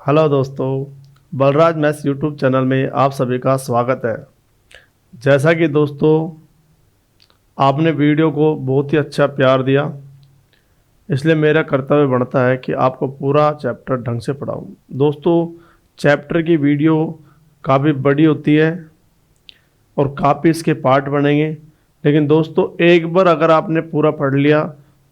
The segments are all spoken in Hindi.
हेलो दोस्तों, बलराज मैथ्स यूट्यूब चैनल में आप सभी का स्वागत है। जैसा कि दोस्तों आपने वीडियो को बहुत ही अच्छा प्यार दिया, इसलिए मेरा कर्तव्य बनता है कि आपको पूरा चैप्टर ढंग से पढ़ाऊँ। दोस्तों चैप्टर की वीडियो काफ़ी बड़ी होती है और काफ़ी इसके पार्ट बनेंगे, लेकिन दोस्तों एक बार अगर आपने पूरा पढ़ लिया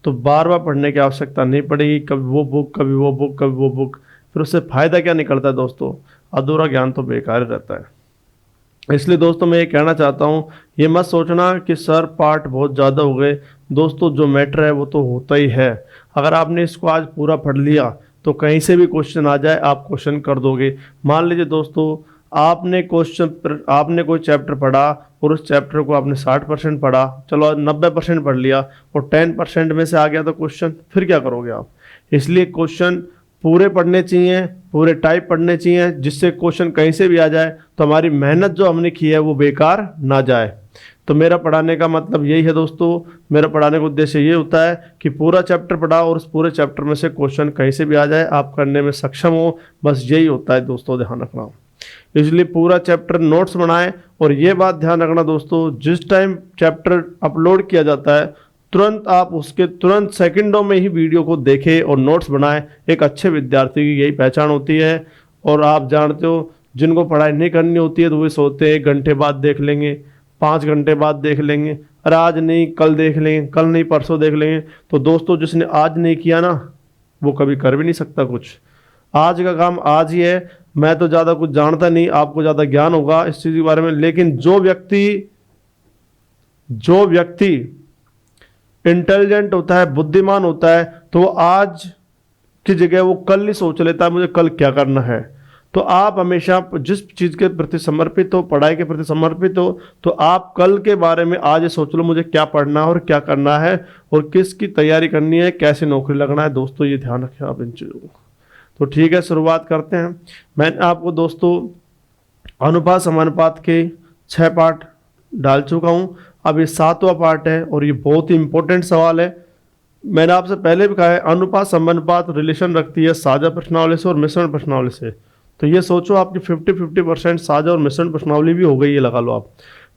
तो बार बार पढ़ने की आवश्यकता नहीं पड़ेगी। कभी वो बुक, कभी वो बुक, कभी वो बुक, फिर उससे फ़ायदा क्या निकलता है दोस्तों? अधूरा ज्ञान तो बेकार ही रहता है। इसलिए दोस्तों मैं ये कहना चाहता हूँ, ये मत सोचना कि सर पार्ट बहुत ज़्यादा हो गए। दोस्तों जो मैटर है वो तो होता ही है। अगर आपने इसको आज पूरा पढ़ लिया तो कहीं से भी क्वेश्चन आ जाए आप क्वेश्चन कर दोगे। मान लीजिए दोस्तों आपने कोई चैप्टर पढ़ा और उस चैप्टर को आपने 60% पढ़ा, चलो 90% पढ़ लिया और 10% में से आ गया तो क्वेश्चन, फिर क्या करोगे आप? इसलिए क्वेश्चन पूरे पढ़ने चाहिए, पूरे टाइप पढ़ने चाहिए, जिससे क्वेश्चन कहीं से भी आ जाए तो हमारी मेहनत जो हमने की है वो बेकार ना जाए। तो मेरा पढ़ाने का मतलब यही है दोस्तों, मेरा पढ़ाने का उद्देश्य ये होता है कि पूरा चैप्टर पढ़ा और उस पूरे चैप्टर में से क्वेश्चन कहीं से भी आ जाए आप करने में सक्षम हो, बस यही होता है दोस्तों, ध्यान रखना। इसलिए पूरा चैप्टर नोट्स बनाएं। और ये बात ध्यान रखना दोस्तों, जिस टाइम चैप्टर अपलोड किया जाता है तुरंत आप उसके तुरंत सेकंडों में ही वीडियो को देखें और नोट्स बनाएं। एक अच्छे विद्यार्थी की यही पहचान होती है। और आप जानते हो जिनको पढ़ाई नहीं करनी होती है तो वे सोचते हैं 1 घंटे बाद देख लेंगे, 5 घंटे बाद देख लेंगे, अरे आज नहीं कल देख लेंगे, कल नहीं परसों देख लेंगे। तो दोस्तों जिसने आज नहीं किया ना वो कभी कर भी नहीं सकता कुछ। आज का काम आज ही है। मैं तो ज़्यादा कुछ जानता नहीं, आपको ज़्यादा ज्ञान होगा इस चीज़ के बारे में, लेकिन जो व्यक्ति इंटेलिजेंट होता है, बुद्धिमान होता है, तो वो आज की जगह वो कल ही सोच लेता है मुझे कल क्या करना है। तो आप हमेशा जिस चीज़ के प्रति समर्पित हो, पढ़ाई के प्रति समर्पित हो, तो आप कल के बारे में आज सोच लो मुझे क्या पढ़ना है और क्या करना है और किसकी तैयारी करनी है, कैसे नौकरी लगना है। दोस्तों ये ध्यान रखें आप इन चीज़ों को। तो ठीक है, शुरुआत करते हैं। मैंने आपको दोस्तों अनुपात समानुपात के 6 पार्ट डाल चुका हूँ। अब ये 7वां पार्ट है और ये बहुत ही इंपॉर्टेंट सवाल है। मैंने आपसे पहले भी कहा है अनुपात समानुपात रिलेशन रखती है साझा प्रश्नावली से और मिश्रण प्रश्नावली से। तो ये सोचो आपकी 50-50% साझा और मिश्रण प्रश्नावली भी हो गई है, लगा लो आप।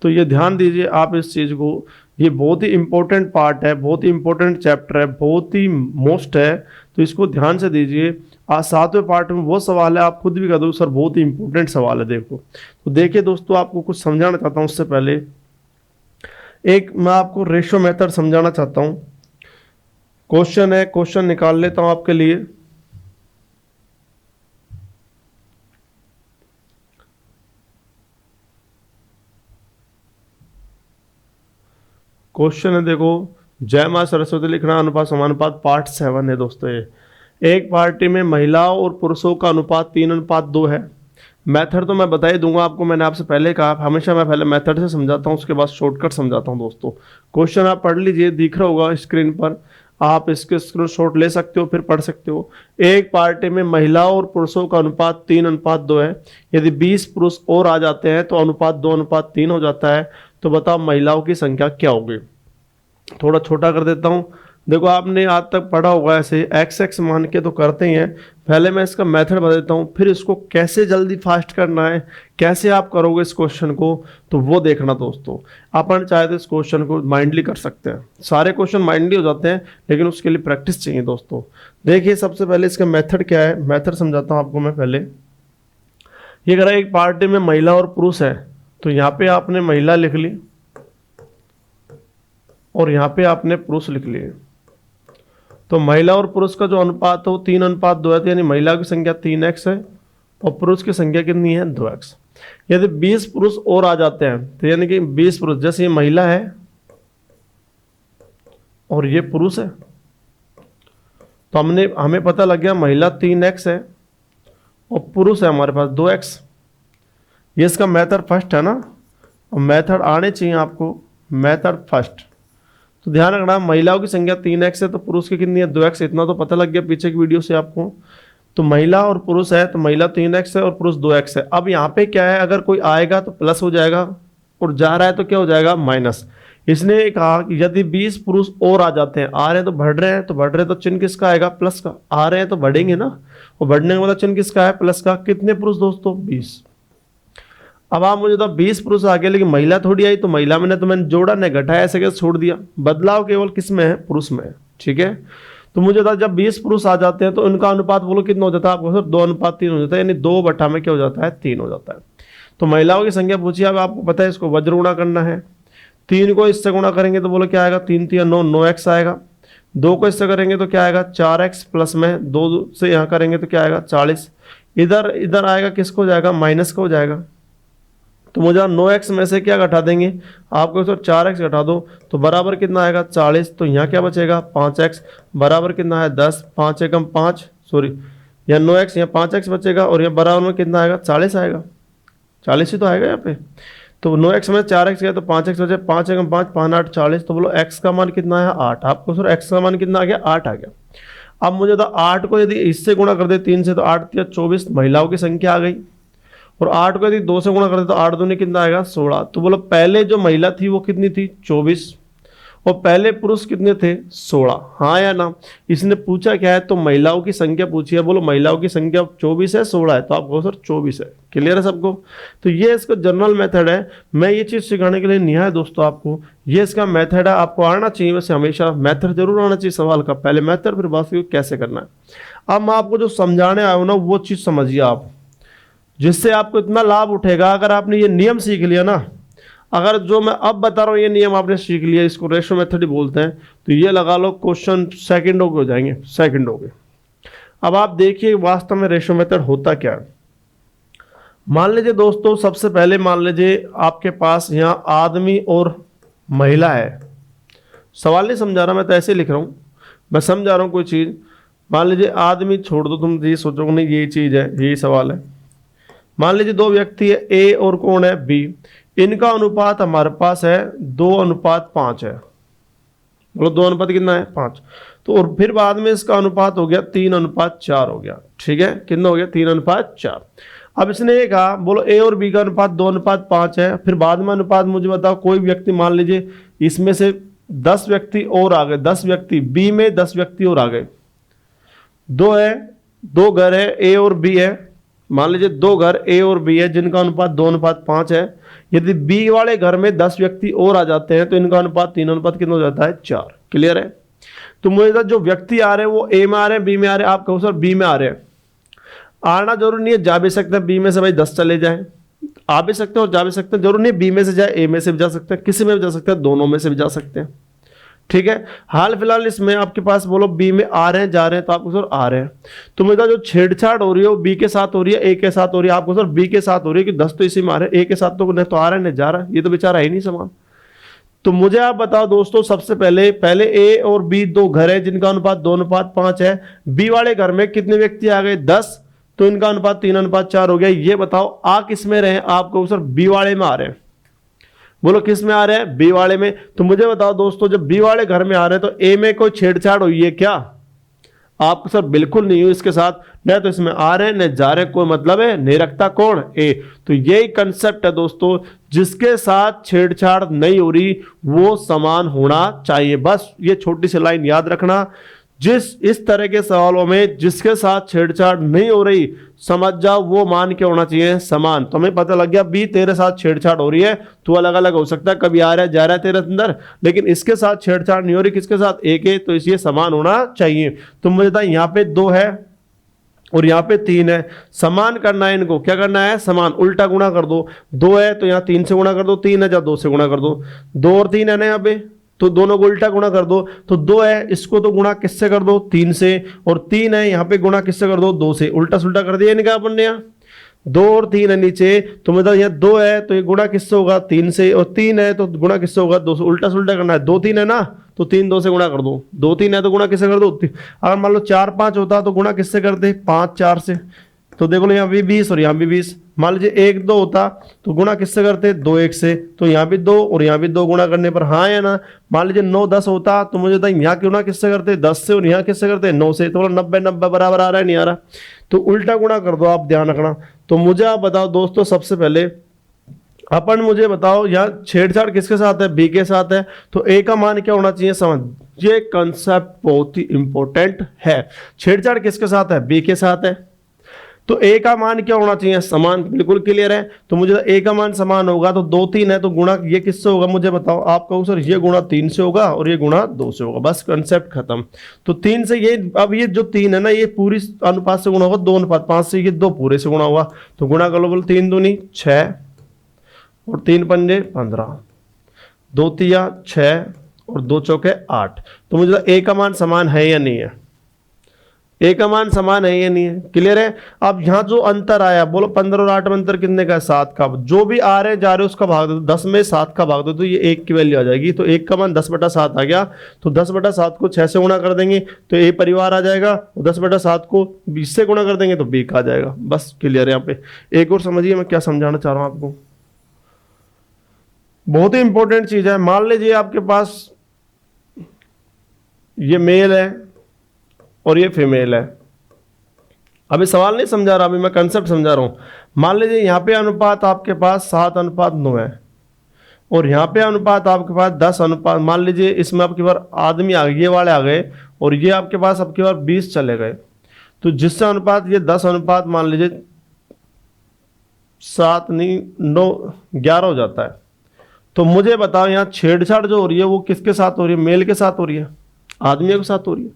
तो ये ध्यान दीजिए आप इस चीज़ को, ये बहुत ही इंपॉर्टेंट पार्ट है, बहुत ही इंपॉर्टेंट चैप्टर है, बहुत ही मोस्ट है। तो इसको ध्यान से दीजिए। आज 7वें पार्ट में वो सवाल है, आप खुद भी कह दो सर बहुत ही इंपॉर्टेंट सवाल है। देखो तो देखिए दोस्तों, आपको कुछ समझाना चाहता हूँ। उससे पहले एक मैं आपको रेशो मेथड समझाना चाहता हूँ। क्वेश्चन है, क्वेश्चन निकाल लेता हूँ आपके लिए। क्वेश्चन है, देखो, जय मां सरस्वती लिखना अनुपात समानुपात पार्ट 7 है दोस्तों। ये एक पार्टी में महिलाओं और पुरुषों का अनुपात 3:2 है। मेथड तो मैं बता ही दूंगा आपको, मैंने आपसे पहले कहा हमेशा मैं पहले मेथड से समझाता हूँ, उसके बाद शॉर्टकट समझाता हूँ दोस्तों। क्वेश्चन आप पढ़ लीजिए, दिख रहा होगा स्क्रीन पर, आप इसके स्क्रीनशॉट ले सकते हो फिर पढ़ सकते हो। एक पार्टी में महिलाओं और पुरुषों का अनुपात 3:2 है। यदि 20 पुरुष और आ जाते हैं तो अनुपात 2:3 हो जाता है। तो बताओ महिलाओं की संख्या क्या होगी? थोड़ा छोटा कर देता हूँ। देखो आपने आज तक पढ़ा होगा, ऐसे x मान के तो करते ही हैं। पहले मैं इसका मेथड बता देता हूँ, फिर इसको कैसे जल्दी फास्ट करना है, कैसे आप करोगे इस क्वेश्चन को, तो वो देखना दोस्तों। अपन चाहे तो इस क्वेश्चन को माइंडली कर सकते हैं, सारे क्वेश्चन माइंडली हो जाते हैं, लेकिन उसके लिए प्रैक्टिस चाहिए दोस्तों। देखिए सबसे पहले इसका मेथड क्या है, मेथड समझाता हूँ आपको मैं पहले। ये अगर एक पार्टी में महिला और पुरुष है तो यहाँ पे आपने महिला लिख ली और यहाँ पे आपने पुरुष लिख लिए। तो महिला और पुरुष का जो अनुपात है वो 3:2 है, यानी महिला की संख्या 3x है और पुरुष की संख्या कितनी है? 2x। यदि 20 पुरुष और आ जाते हैं तो यानी कि 20 पुरुष, जैसे ये महिला है और ये पुरुष है, तो हमें पता लग गया महिला 3x है और पुरुष है हमारे पास 2x। ये इसका मेथड फर्स्ट है ना, और मेथड आने चाहिए आपको, मेथड फर्स्ट। तो ध्यान रखना महिलाओं की संख्या 3x है तो पुरुष की कितनी है? 2x। इतना तो पता लग गया पीछे की वीडियो से आपको। तो महिला और पुरुष है तो महिला 3x है और पुरुष 2x है। अब यहाँ पे क्या है, अगर कोई आएगा तो प्लस हो जाएगा और जा रहा है तो क्या हो जाएगा? माइनस। इसने कहा कि यदि 20 पुरुष और आ जाते हैं, आ रहे हैं तो बढ़ रहे हैं, तो बढ़ रहे हैं तो चिन्ह किसका आएगा? प्लस का। आ रहे हैं तो बढ़ेंगे ना, और बढ़ने का मतलब चिन्ह किसका है? प्लस का। कितने पुरुष दोस्तों? 20। अब आप मुझे तो 20 पुरुष आ गए, लेकिन महिला थोड़ी आई, तो महिला में तो मैंने जोड़ा नहीं घटाया, ऐसे कैसे छोड़ दिया? बदलाव केवल किस में है? पुरुष में है। ठीक है, तो मुझे था जब 20 पुरुष आ जाते हैं तो उनका अनुपात बोलो कितना हो जाता है आपको? सर 2:3 हो जाता है, यानी 2 बटा में क्या हो जाता है? 3 हो जाता है। तो महिलाओं की संख्या पूछी, अब आपको पता है इसको वज्र गुणा करना है। 3 को इससे गुणा करेंगे तो बोलो क्या आएगा? 3 3 9, 9x आएगा। 2 को इससे करेंगे तो क्या आएगा? 4x, प्लस में 2 से यहाँ करेंगे तो क्या आएगा? 40। इधर इधर आएगा, किसको जाएगा? माइनस को जाएगा। तो मुझे 9x में से क्या घटा देंगे आपको? सर 4x घटा दो तो बराबर कितना आएगा? 40। तो यहाँ क्या बचेगा? 5x बराबर कितना है? 10। 5 एकम 5, सॉरी यहाँ 9x, यहाँ 5x बचेगा, और यहाँ बराबर में कितना आएगा? 40 आएगा। 40 ही तो आएगा यहाँ पे। तो 9x में 4x गया तो 5x बचे। 5 एकम 5, 5 8 40। तो बोलो x का मान कितना है? 8। आपको सर x का मान कितना आ गया? 8 आ गया। अब मुझे तो 8 को यदि इससे गुणा कर दे 3 से, तो 8 या 24 महिलाओं की संख्या आ गई। और 8 को यदि 2 से गुणा करते तो 8 दूनी कितना आएगा? 16। तो बोलो पहले जो महिला थी वो कितनी थी? 24। और पहले पुरुष कितने थे? 16। हाँ या ना? इसने पूछा क्या है? तो महिलाओं की संख्या पूछी है। बोलो महिलाओं की संख्या 24 है, 16 है, तो आप कहो सर 24 है। क्लियर है सबको? तो ये इसका जनरल मेथड है। मैं ये चीज़ सिखाने के लिए नहीं आया दोस्तों आपको, ये इसका मेथड है। आपको आना चाहिए, वैसे हमेशा मेथड जरूर आना चाहिए सवाल का। पहले मेथड, फिर बात कैसे करना है। अब मैं आपको जो समझाने आया हूँ ना, वो चीज़ समझिए आप, जिससे आपको इतना लाभ उठेगा। अगर आपने ये नियम सीख लिया ना, अगर जो मैं अब बता रहा हूँ ये नियम आपने सीख लिया, इसको रेशो मेथड ही बोलते हैं, तो ये लगा लो क्वेश्चन सेकंडों के हो जाएंगे, सेकंडों के। अब आप देखिए वास्तव में रेशो मेथड होता क्या है। मान लीजिए दोस्तों, सबसे पहले मान लीजिए आपके पास यहाँ आदमी और महिला है। सवाल नहीं समझा रहा, मैं तो ऐसे लिख रहा हूँ, मैं समझा रहा हूँ कोई चीज़। मान लीजिए आदमी छोड़ दो, तुम ये सोचोगे नहीं ये चीज़ है, यही सवाल है। मान लीजिए 2 व्यक्ति है, ए और कौन है? बी। इनका अनुपात हमारे पास है 2:5 है। बोलो 2 अनुपात कितना है? 5। तो और फिर बाद में इसका अनुपात हो गया 3:4 हो गया। ठीक है, कितना हो गया? 3:4। अब इसने ये कहा, बोलो ए और बी का अनुपात 2:5 है। फिर बाद में अनुपात मुझे बताओ, कोई व्यक्ति मान लीजिए इसमें से 10 व्यक्ति और आ गए, 10 व्यक्ति बी में, 10 व्यक्ति और आ गए। 2 है, 2 घर है, ए और बी है। मान लीजिए 2 घर ए और बी है जिनका अनुपात 2:5 है। यदि बी वाले घर में 10 व्यक्ति और आ जाते हैं तो इनका अनुपात 3 कितना हो जाता है? 4। क्लियर है? तो मुझे जो व्यक्ति आ रहे हैं वो ए में आ रहे हैं, बी में आ रहे हैं। आप कहो सर बी में आ रहे हैं। आना जरूरी नहीं है, जा भी सकते हैं बी में से, भाई 10 चले जाए, आ भी सकते हैं और जा भी सकते हैं। जरूरी नहीं बी में से जाए, ए में से भी जा सकते हैं, किसी में भी जा सकते हैं, दोनों में से भी जा सकते हैं। ठीक है, हाल फिलहाल इसमें आपके पास बोलो बी में आ रहे हैं, जा रहे हैं, तो आपको सर आ रहे हैं। तो मेरा जो छेड़छाड़ हो रही है वो बी के साथ हो रही है, ए के साथ हो रही है। आपको सर बी के साथ हो रही है कि 10 तो इसी में आ रहे हैं, ए के साथ तो न तो आ रहा है न जा रहा है, ये तो बेचारा है ही नहीं समान। तो मुझे आप बताओ दोस्तों, सबसे पहले ए और बी 2 घर है जिनका अनुपात 2:5 है। बी वाले घर में कितने व्यक्ति आ गए? 10। तो इनका अनुपात 3:4 हो गया। ये बताओ आ किस में रहे? आपको सर बी वाले में आ रहे हैं। बोलो किस में आ रहे हैं? बी वाले में। तो मुझे बताओ दोस्तों, जब बी वाले घर में आ रहे हैं तो ए में कोई छेड़छाड़ हुई है क्या? आपको सर बिल्कुल नहीं हुई इसके साथ, न तो इसमें आ रहे हैं न जा रहे हैं, कोई मतलब है नहीं रखता। कौन? ए। तो यही कंसेप्ट है दोस्तों, जिसके साथ छेड़छाड़ नहीं हो रही वो समान होना चाहिए। बस ये छोटी सी लाइन याद रखना। इस तरह के सवालों में जिसके साथ छेड़छाड़ नहीं हो रही, समझ जाओ वो मान के होना चाहिए समान। तो हमें पता लग गया बी तेरे साथ छेड़छाड़ हो रही है, तो अलग अलग हो सकता है, कभी आ रहा है जा रहा है तेरे अंदर, लेकिन इसके साथ छेड़छाड़ नहीं हो रही, किसके साथ? ए के, तो इसलिए समान होना चाहिए। तो मुझे था यहाँ पे 2 है और यहाँ पे 3 है, समान करना है इनको। क्या करना है? समान। उल्टा गुणा कर दो। 2 है तो यहाँ 3 से गुणा कर दो, 3 है जब 2 से गुणा कर दो। 2 और 3 है ना यहाँ पे, तो दोनों को उल्टा गुणा कर दो। तो 2 है, इसको तो गुणा किससे कर दो? 3 से। और 3 है, यहाँ पे गुणा किससे कर दो? 2 से। उल्टा सुल्टा कर दिया इनका अपन ने यहाँ। 2 और 3 है नीचे, तो मतलब यहाँ 2 है तो ये गुणा किससे होगा? 3 से। और 3 है तो गुणा किससे होगा? 2 से। उल्टा सुल्टा करना है। 2 3 है ना, तो 3 2 से गुणा कर दो। 2 3 है तो गुणा किससे कर दो? अगर मान लो 4 5 होता तो गुणा किससे करते? 5 4 से। तो देखो यहाँ भी 20 और यहाँ भी 20। मान लीजिए 1 2 होता तो गुणा किससे करते? 2 1 से। तो यहाँ भी 2 और यहाँ भी 2 गुणा करने पर हाँ या ना? मान लीजिए 9 10 होता तो मुझे था यहाँ गुणा किससे करते? 10 से। और यहाँ किससे करते? 9 से। तो 90 90 बराबर आ रहा है, नहीं आ रहा? तो उल्टा गुणा कर दो, आप ध्यान रखना। तो मुझे आप बताओ दोस्तों, सबसे पहले अपन मुझे बताओ यहाँ छेड़छाड़ किसके साथ है, बी के साथ है, तो ए का मान क्या होना चाहिए, समान। ये कंसेप्ट बहुत ही इंपॉर्टेंट है। छेड़छाड़ किसके साथ है, बी के साथ है, तो ए का मान क्या होना चाहिए, समान। बिल्कुल क्लियर है। तो मुझे ए का मान समान होगा तो 2 3 है, तो गुणा ये किससे होगा मुझे बताओ। आप कहो सर ये गुणा 3 से होगा और ये गुणा 2 से होगा, बस कंसेप्ट खत्म। तो 3 से ये, अब ये जो 3 है ना, ये पूरी अनुपात से गुणा होगा, 2 अनुपात 5 से ये 2 पूरे से गुणा होगा, तो गुणा कर लो। बोलो 3 दूनी 6 और 3 पंजे 15, 2 तिया 6 और 2 चौके 8। तो मुझे ए का मान समान है या नहीं है, ए का मान समान है या नहीं है, क्लियर है। अब यहां जो अंतर आया, बोलो 15 और 8 में अंतर कितने का है, 7 का। जो भी आ रहे जा रहे उसका भाग दो, 10 में 7 का भाग दो तो ये 1 की वैल्यू आ जाएगी। तो 1 का मान 10/7 आ गया, तो 10/7 को 6 से गुणा कर देंगे तो ए परिवार आ जाएगा, 10/7 को 20 से गुणा कर देंगे तो बी का आ जाएगा। बस क्लियर है। यहाँ पे एक और समझिए मैं क्या समझाना चाह रहा हूं आपको, बहुत ही इंपॉर्टेंट चीज है। मान लीजिए आपके पास ये मेल है और ये फीमेल है। अभी सवाल नहीं समझा रहा, अभी मैं कंसेप्ट समझा रहा हूं। मान लीजिए यहाँ पे अनुपात आपके पास 7:9 है और यहाँ पे अनुपात आपके पास 10 मान लीजिए इसमें आपके पास आदमी आ गए, ये वाले आ गए, और ये आपके पास आपके पास 20 चले गए, तो जिससे अनुपात ये 10 मान लीजिए 7 नहीं 9 11 हो जाता है। तो मुझे बताओ यहाँ छेड़छाड़ जो हो रही है वो किसके साथ हो रही है, मेल के साथ हो रही है, आदमियों के साथ हो रही है।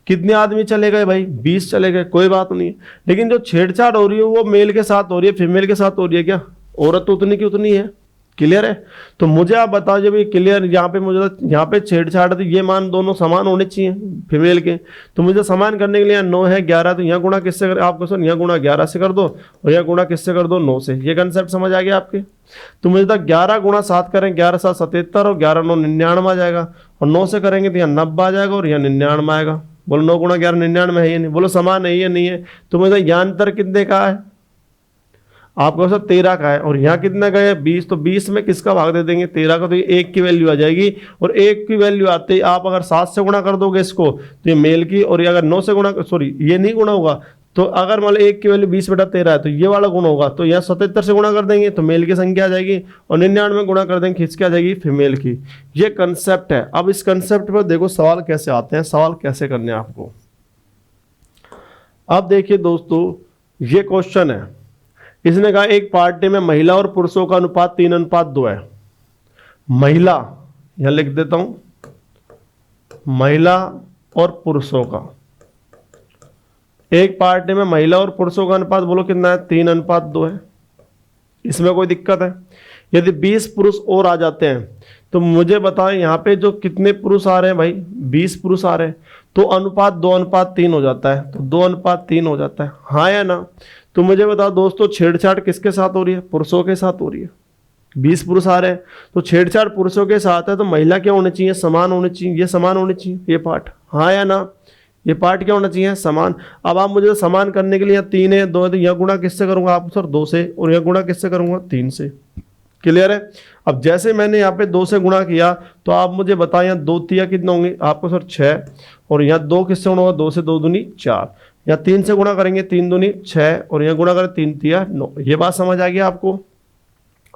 कितने आदमी चले गए भाई, 20 चले गए, कोई बात नहीं है। लेकिन जो छेड़छाड़ हो रही है वो मेल के साथ हो रही है, फीमेल के साथ हो रही है क्या, औरत तो उतनी की उतनी है, क्लियर है। तो मुझे आप बताओ जब ये क्लियर, यहाँ पे मुझे यहाँ पे छेड़छाड़ तो ये मान दोनों समान होने चाहिए फीमेल के, तो मुझे समान करने के लिए 9 है 11, तो यहाँ गुणा किससे कर, आपको सर यहाँ गुणा 11 से कर दो और यहाँ गुणा किससे कर दो 9 से। ये कंसेप्ट समझ आ गया आपके। तो मुझे तो 11 गुणा 7 करें, 11 7 77 और 11 9 99 आ जाएगा, और 9 से करेंगे तो यहाँ 90 आ जाएगा और यहाँ 99 आएगा। बोलो 9 गुणा 11 99 है या नहीं, बोलो समान है या नहीं है। तो मुझे यहाँ अंतर कितने का है, आपको सर 13 का है, और यहाँ कितना का है 20, तो 20 में किसका भाग दे देंगे 13 का, तो ये 1 की वैल्यू आ जाएगी। और 1 की वैल्यू आते ही आप अगर 7 से गुणा कर दोगे इसको तो ये मेल की, और ये अगर 9 से गुणा, सॉरी ये नहीं गुणा होगा, तो अगर मान लो 1 की वैल्यू 20/13 है तो ये वाला गुण होगा, तो यहाँ 77 से गुणा कर देंगे तो मेल की संख्या आ जाएगी, और 99 में गुणा कर देंगे किसकी आ जाएगी, फीमेल की। ये कंसेप्ट है। अब इस कंसेप्ट पर देखो सवाल कैसे आते हैं, सवाल कैसे करने हैं आपको। अब देखिए दोस्तों ये क्वेश्चन है, इसने कहा एक पार्टी में महिला और पुरुषों का अनुपात 3:2 है। महिला, यहां लिख देता हूं, महिला और पुरुषों का, एक पार्टी में महिला और पुरुषों का अनुपात बोलो कितना है, 3:2 है। इसमें कोई दिक्कत है। यदि 20 पुरुष और आ जाते हैं तो मुझे बताएं यहाँ पे जो कितने पुरुष आ रहे हैं भाई, 20 पुरुष आ रहे हैं, तो अनुपात 2:3 हो जाता है, तो 2:3 हो जाता है, हाँ या ना। तो मुझे बताओ दोस्तों छेड़छाड़ किसके साथ हो रही है, पुरुषों के साथ हो रही है। 20 पुरुष आ रहे हैं तो छेड़छाड़ पुरुषों के साथ है, तो महिला क्या होनी चाहिए, समान होनी चाहिए, ये समान होनी चाहिए ये पार्ट, हाँ या ना। ये पार्ट क्या होना चाहिए, समान। अब आप मुझे समान करने के लिए 3 है 2 है, तो यह गुणा किससे करूंगा आप सर 2 से, और यह गुणा किससे करूंगा 3 से, क्लियर है। अब जैसे मैंने यहाँ पे 2 से गुणा किया तो आप मुझे बताएं यहाँ 2 तिया कितना होंगे आपको सर 6, और यहाँ 2 किससे गुणा होगा, 2 से 2 दूनी 4, या 3 से गुणा करेंगे 3 दूनी 6, और यहाँ गुणा करें 3 तिया 9। ये बात समझ आ गई आपको।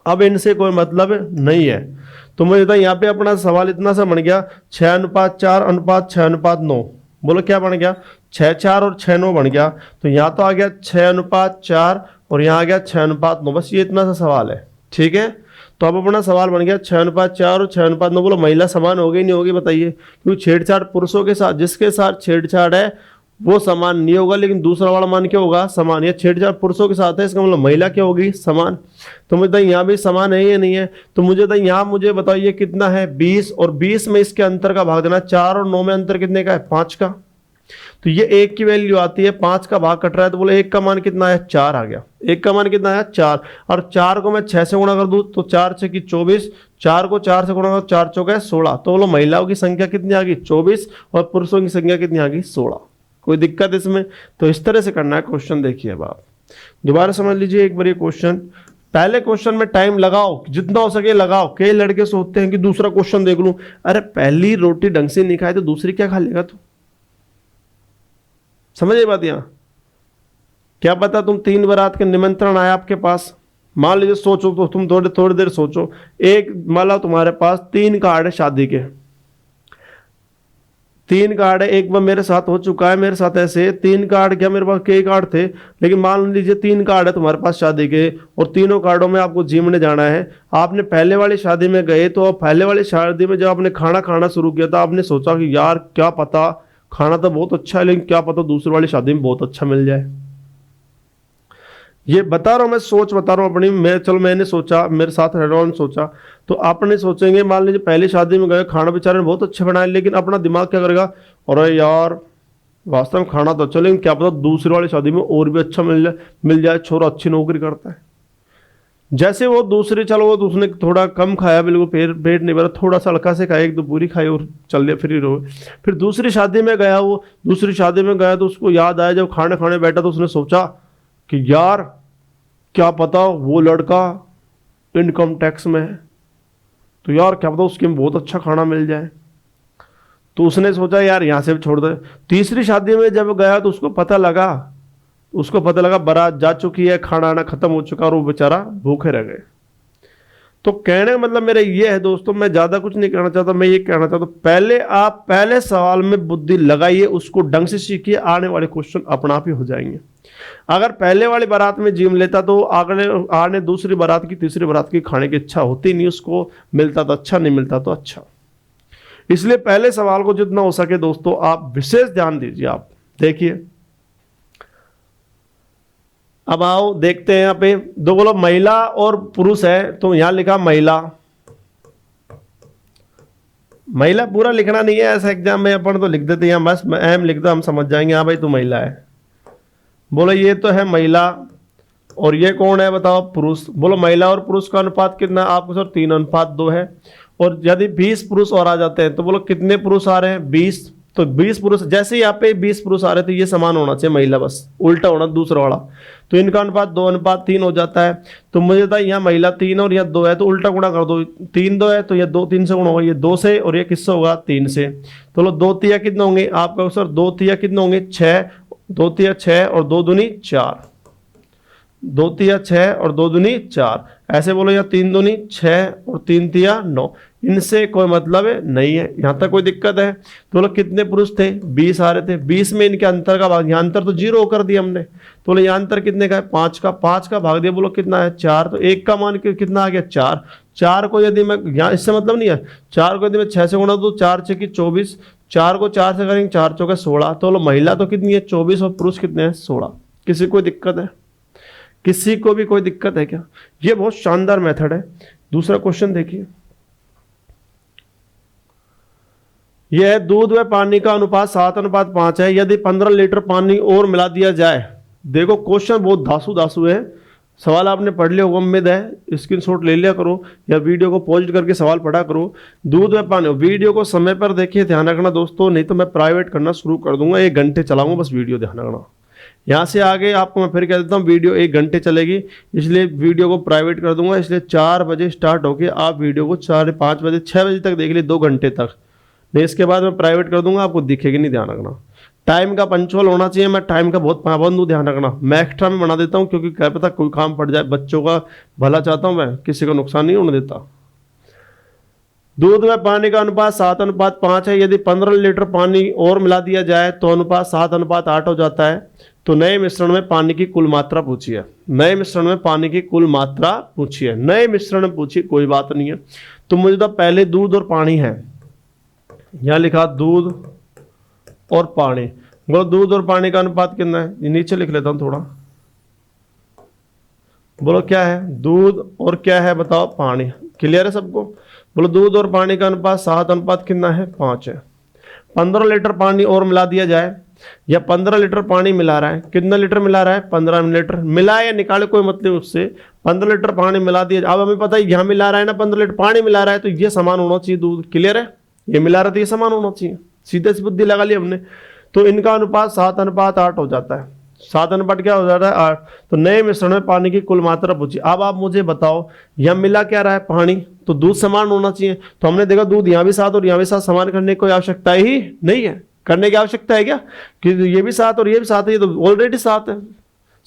अब इनसे कोई मतलब नहीं है, तो मुझे तो यहाँ पे अपना सवाल इतना सा बन गया 6:4:6:9। बोलो क्या बन गया, 6:4 और 6:9 बन गया। तो यहाँ तो आ गया 6:4 और यहाँ आ गया 6:9, बस ये इतना सा सवाल है, ठीक है। तो अब अपना सवाल बन गया 6:4 और 6:9। बोलो महिला समान होगी नहीं होगी बताइए, क्योंकि छेड़छाड़ पुरुषों के साथ, जिसके साथ छेड़छाड़ है वो समान नहीं होगा, लेकिन दूसरा वाला मान क्या होगा, समान। या छेड़छाड़ पुरुषों के साथ है, इसका मतलब महिला क्या होगी, समान। तो मुझे यहाँ भी समान है या नहीं है, तो मुझे तो यहाँ मुझे बताइए कितना है 20, और 20 में इसके अंतर का भाग देना, 4 और 9 में अंतर कितने का है 5 का। तो ये 1 की वैल्यू आती है, 5 का भाग कट रहा है, तो बोले 1 का मान कितना है 4 आ गया। 1 का मान कितना है 4, और 4 को मैं 6 से गुणा कर दूं तो 4 6 की 24, 4 को 4 से गुणा कर 4 चौके 16। तो बोलो महिलाओं की संख्या कितनी आ गई 24, और पुरुषों की संख्या कितनी आ गई 16। कोई दिक्कत इसमें? तो इस तरह से करना है क्वेश्चन। देखिए अब आप दोबारा समझ लीजिए एक बार ये क्वेश्चन। पहले क्वेश्चन में टाइम लगाओ, जितना हो सके लगाओ। कई लड़के सोचते हैं कि दूसरा क्वेश्चन देख लूं, अरे पहली रोटी ढंग से नहीं खाए तो दूसरी क्या खा लेगा तू, समझ ये बात। यहां क्या पता तुम 3 बारात के निमंत्रण आया आपके पास, मान लीजिए सोचो, तो तुम थोड़ी थोड़ी देर सोचो, एक मान लो तुम्हारे पास 3 कार्ड है शादी के, 3 कार्ड है। एक बार मेरे साथ हो चुका है, मेरे साथ ऐसे 3 कार्ड, क्या मेरे पास कई कार्ड थे, लेकिन मान लीजिए 3 कार्ड है तुम्हारे पास शादी के, और तीनों कार्डों में आपको जिम में जाना है। आपने पहले वाली शादी में गए, तो पहले वाली शादी में जब आपने खाना खाना शुरू किया था, आपने सोचा कि यार क्या पता खाना तो बहुत अच्छा है, लेकिन क्या पता दूसरी वाली शादी में बहुत अच्छा मिल जाए। ये बता रहा हूं मैं, सोच बता रहा हूं अपनी। मैंने सोचा, मेरे साथ रह रहा हूं, सोचा, तो आपने सोचेंगे, मान लीजिए पहली शादी में गए, खाना बेचारे ने बहुत अच्छा बनाया, लेकिन अपना दिमाग क्या करेगा, अरे यार वास्तव में खाना तो अच्छा, लेकिन क्या पता दूसरी वाली शादी में और भी अच्छा मिल जाए, छोरा अच्छी नौकरी करता है। जैसे वो दूसरे, चलो वो उसने थोड़ा कम खाया, बिल्कुल पेट नहीं भरा, थोड़ा सा हल्का से खाया, 1-2 पूरी खाई और चल दिया, फ्री रहो। फिर दूसरी शादी में गया, वो दूसरी शादी में गया तो उसको याद आया, जब खाना खाने बैठा तो उसने सोचा कि यार क्या पता वो लड़का इनकम टैक्स में है, तो यार क्या पता उसके में बहुत अच्छा खाना मिल जाए। तो उसने सोचा यार यहाँ से छोड़ दे। तीसरी शादी में जब गया तो उसको पता लगा बारात जा चुकी है, खाना आना खत्म हो चुका, और वो बेचारा भूखे रह गए। तो कहने का मतलब मेरा ये है दोस्तों, मैं ज़्यादा कुछ नहीं कहना चाहता, मैं ये कहना चाहता हूँ पहले आप पहले सवाल में बुद्धि लगाइए, उसको ढंग से सीखिए, आने वाले क्वेश्चन अपना आप ही हो जाएंगे। अगर पहले वाली बारात में जिम लेता तो आने दूसरी बारात की, तीसरी बारात की खाने की इच्छा होती नहीं, उसको मिलता तो अच्छा, नहीं मिलता तो अच्छा। इसलिए पहले सवाल को जितना हो सके दोस्तों आप विशेष ध्यान दीजिए। आप देखिए, अब आओ देखते हैं, यहाँ पे दो बोलो महिला और पुरुष है, तो यहां लिखा महिला। महिला पूरा लिखना नहीं है, ऐसा एग्जाम में अपन तो लिख देते हैं, बस एम लिख दो, हम समझ जाएंगे हाँ भाई तू महिला है। बोलो ये तो है महिला, और ये कौन है बताओ, पुरुष। बोलो महिला और पुरुष का अनुपात कितना, आपको सर 3:2 है। और यदि 20 पुरुष और आ जाते हैं तो बोलो कितने पुरुष आ रहे हैं, 20। तो 20 पुरुष, जैसे यहाँ पे 20 पुरुष आ रहे थे, ये समान होना चाहिए महिला, बस उल्टा होना दूसरा वाला, तो इनका अनुपात 2:3 हो जाता है। तो मुझे था यहाँ महिला 3 और यहाँ 2 है, तो उल्टा गुणा कर दो, 3-2 है तो ये 2-3 से गुणा होगा, ये 2 से, और ये किससे होगा, 3 से। तो लो 2 तिया कितने होंगे आपका सर, 2 तिया कितने होंगे, 6, 2 तिया 6 और 2 दूनी 4, 2 तिया 6 और 2 दूनी 4, ऐसे बोलो, या 3 दूनी 6 और 3 तिया 9, इनसे कोई मतलब नहीं है। यहां तक कोई दिक्कत है? तो बोलो कितने पुरुष थे, 20 आ रहे थे, 20 में इनके अंतर का भाग, यहाँ अंतर तो 0 कर दिया हमने, तो बोलो यहाँ अंतर कितने का है, 5 का, 5 का भाग दिया, बोलो कितना है, 4, तो 1 का मान कितना आ गया, 4। 4 को यदि मैं यहाँ, इससे मतलब नहीं है, 4 को यदि मैं 6 से गुणा दूं, 4 6 की 24, 4 को 4 से करेंगे, 4 चौके 16, तो बोलो महिला तो कितनी है, 24, और पुरुष कितने हैं, 16। किसी को दिक्कत है? किसी को भी कोई दिक्कत है क्या? ये बहुत शानदार मेथड है। दूसरा क्वेश्चन देखिए, यह है दूध व पानी का अनुपात 7:5 है, यदि 15 लीटर पानी और मिला दिया जाए। देखो क्वेश्चन बहुत धासु है, सवाल आपने पढ़ लिया होगा, उम्मीद है स्क्रीनशॉट ले लिया करो या वीडियो को पॉज करके सवाल पढ़ा करो। दूध व पानी, वीडियो को समय पर देखिए, ध्यान रखना दोस्तों, नहीं तो मैं प्राइवेट करना शुरू कर दूंगा, 1 घंटे चलाऊंगा, बस वीडियो ध्यान रखना। यहाँ से आगे आपको मैं फिर कह देता हूँ, वीडियो 1 घंटे चलेगी, इसलिए वीडियो को प्राइवेट कर दूंगा। इसलिए 4 बजे स्टार्ट होके आप वीडियो को 4-5 बजे 6 बजे तक देख लीजिए, 2 घंटे तक, नहीं इसके बाद मैं प्राइवेट कर दूंगा, आपको दिखेगी नहीं, ध्यान रखना। टाइम का पंचुअल होना चाहिए, मैं टाइम का बहुत पाबंद हूँ, ध्यान रखना। मैं एक्स्ट्रा में बना देता हूँ, क्योंकि क्या पता कोई काम पड़ जाए, बच्चों का भला चाहता हूँ मैं, किसी का नुकसान नहीं होने देता। दूध में पानी का अनुपात 7:5 है, यदि 15 लीटर पानी और मिला दिया जाए तो अनुपात 7:8 हो जाता है। तो नए मिश्रण में पानी की कुल मात्रा पूछिए, नए मिश्रण में पानी की कुल मात्रा पूछिए, नए मिश्रण में पूछिए, कोई बात नहीं है। तो मुझे तो पहले दूध और पानी है, यहां लिखा दूध और पानी, बोलो दूध और पानी का अनुपात कितना है, नीचे लिख लेता हूं थोड़ा, बोलो क्या है, दूध और क्या है बताओ, पानी। क्लियर है सबको? बोलो दूध और पानी का अनुपात 7 कितना है, 5 है। 15 लीटर पानी और मिला दिया जाए, या 15 लीटर पानी मिला रहा है, कितना लीटर मिला रहा है, 15 लीटर, मिला या निकाले कोई मतलब उससे, 15 लीटर पानी मिला दिया। अब हमें पता है यहाँ मिला रहा है ना, 15 लीटर पानी मिला रहा है, तो ये समान होना चाहिए दूध। क्लियर है? ये मिला रहा था, ये समान होना चाहिए, सीधे से बुद्धि लगा ली हमने। तो इनका अनुपात 7:8 हो जाता है। 7 क्या हो जाता है, 8। तो नए मिश्रण में पानी की कुल मात्रा पूछी। अब आप मुझे बताओ, यह मिला क्या रहा है, पानी, तो दूध समान होना चाहिए। तो हमने देखा दूध यहाँ भी 7 और यहाँ भी 7, समान करने की कोई आवश्यकता ही नहीं है। करने की आवश्यकता है क्या कि ये भी 7 और ये भी 7 है, ये तो ऑलरेडी 7 है,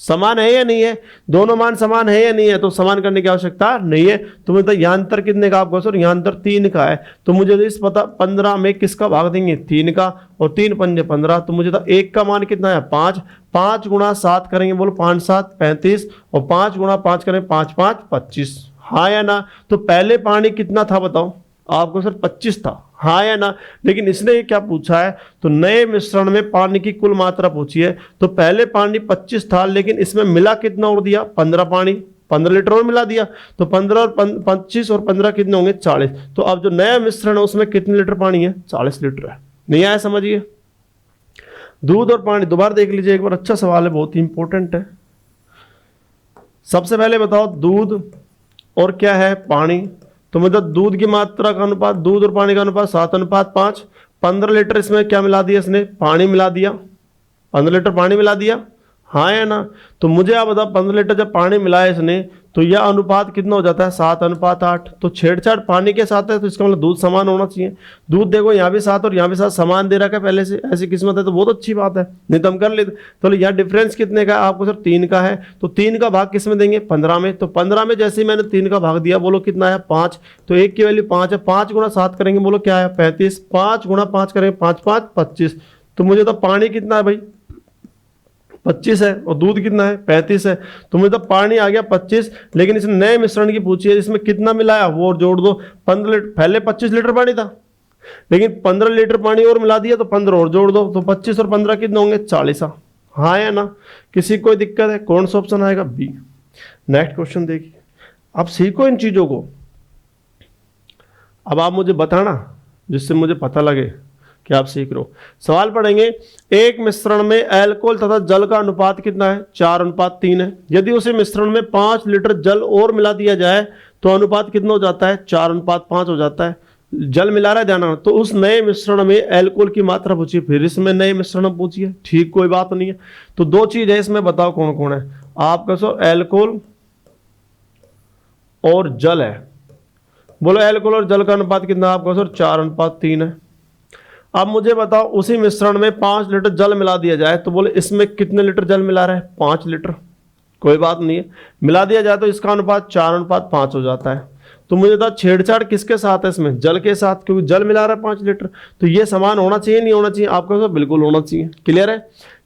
समान है या नहीं है, दोनों मान समान है या नहीं है, तो समान करने की आवश्यकता नहीं है। तो मुझे यहाँ अंतर कितने का आपको सर, यहाँ अंतर 3 का है, तो मुझे इस पता 15 में किसका भाग देंगे, 3 का, और 3 पंजे 15, तो मुझे तो 1 का मान कितना है 5, 5 गुणा 7 करेंगे, बोलो 5 7 35, और 5 गुणा 5 करेंगे 5 5 25, हाँ या ना। तो पहले पानी कितना था बताओ आपको सर, 25 था, हाँ या ना। लेकिन इसने ये क्या पूछा है, तो नए मिश्रण में पानी की कुल मात्रा पूछी है। तो पहले पानी 25 था, लेकिन इसमें मिला कितना और दिया, 15 पानी, 15 लीटर और मिला दिया, तो 15 और 25 और 15 कितने होंगे, 40। तो अब जो नया मिश्रण है उसमें कितने लीटर पानी है, 40 लीटर है। नहीं आया समझिए। दूध और पानी दोबारा देख लीजिए एक बार, अच्छा सवाल है, बहुत ही इंपॉर्टेंट है। सबसे पहले बताओ दूध और क्या है, पानी। तो मतलब दूध की मात्रा का अनुपात, दूध और पानी का अनुपात 7:5। 15 लीटर इसमें क्या मिला दिया इसने, पानी मिला दिया, 15 लीटर पानी मिला दिया, हाँ या ना। तो मुझे आप बताओ 15 लीटर जब पानी मिलाया इसने, तो यह अनुपात कितना हो जाता है, 7:8। तो छेड़छाड़ पानी के साथ है, तो इसका मतलब दूध समान होना चाहिए। दूध देखो यहाँ भी 7 और यहाँ भी 7 समान दे रखा है पहले से, ऐसी किस्मत है तो बहुत अच्छी बात है, नहीं तो हम कर लेते। तो यहाँ डिफरेंस कितने का है आपको सर, 3 का है। तो 3 का भाग किस में देंगे, 15 में। तो 15 में जैसे ही मैंने 3 का भाग दिया, बोलो कितना है 5। तो 1 की वैल्यू 5 है, 5 गुणा 7 करेंगे, बोलो क्या है 35। 5 गुणा 5 करेंगे 5 5 25। तो मुझे तो पानी कितना है भाई, 25 है, और दूध कितना है 35 है। तो मुझे तो पानी आ गया 25, लेकिन इसने नए मिश्रण की पूछी है, इसमें कितना मिलाया वो और जोड़ दो। 15 लीटर, पहले 25 लीटर पानी था, लेकिन 15 लीटर पानी और मिला दिया, तो 15 और जोड़ दो, तो 25 और 15 कितने होंगे, 40। हाँ या ना। किसी कोई दिक्कत है, कौन सा ऑप्शन आएगा, बी। नेक्स्ट क्वेश्चन देखिए, आप सीखो इन चीजों को, अब आप मुझे बताना जिससे मुझे पता लगे कि आप सीख रहे हो। सवाल पढ़ेंगे, एक मिश्रण में अल्कोहल तथा जल का अनुपात कितना है, 4:3 है। यदि उसी मिश्रण में 5 लीटर जल और मिला दिया जाए तो अनुपात कितना हो जाता है, 4:5 हो जाता है। जल मिला रहा है ध्यान, तो उस नए मिश्रण में अल्कोहल की मात्रा पूछिए, फिर इसमें नए मिश्रण पूछिए, ठीक कोई बात नहीं है। तो 2 चीज है इसमें, बताओ कौन कौन है आपका सर, अल्कोहल और जल है। बोलो अल्कोहल और जल का अनुपात कितना आपका सर, 4:3 है। अब मुझे बताओ उसी मिश्रण में 5 लीटर जल मिला दिया जाए, तो बोले इसमें कितने लीटर जल मिला रहा है, 5 लीटर। कोई बात नहीं है, मिला दिया जाए तो इसका अनुपात 4:5 हो जाता है। तो मुझे था छेड़छाड़ किसके साथ है इसमें, जल के साथ, क्योंकि जल मिला रहा है 5 लीटर। तो ये समान होना चाहिए नहीं होना चाहिए, आपका सब बिल्कुल होना चाहिए। क्लियर है,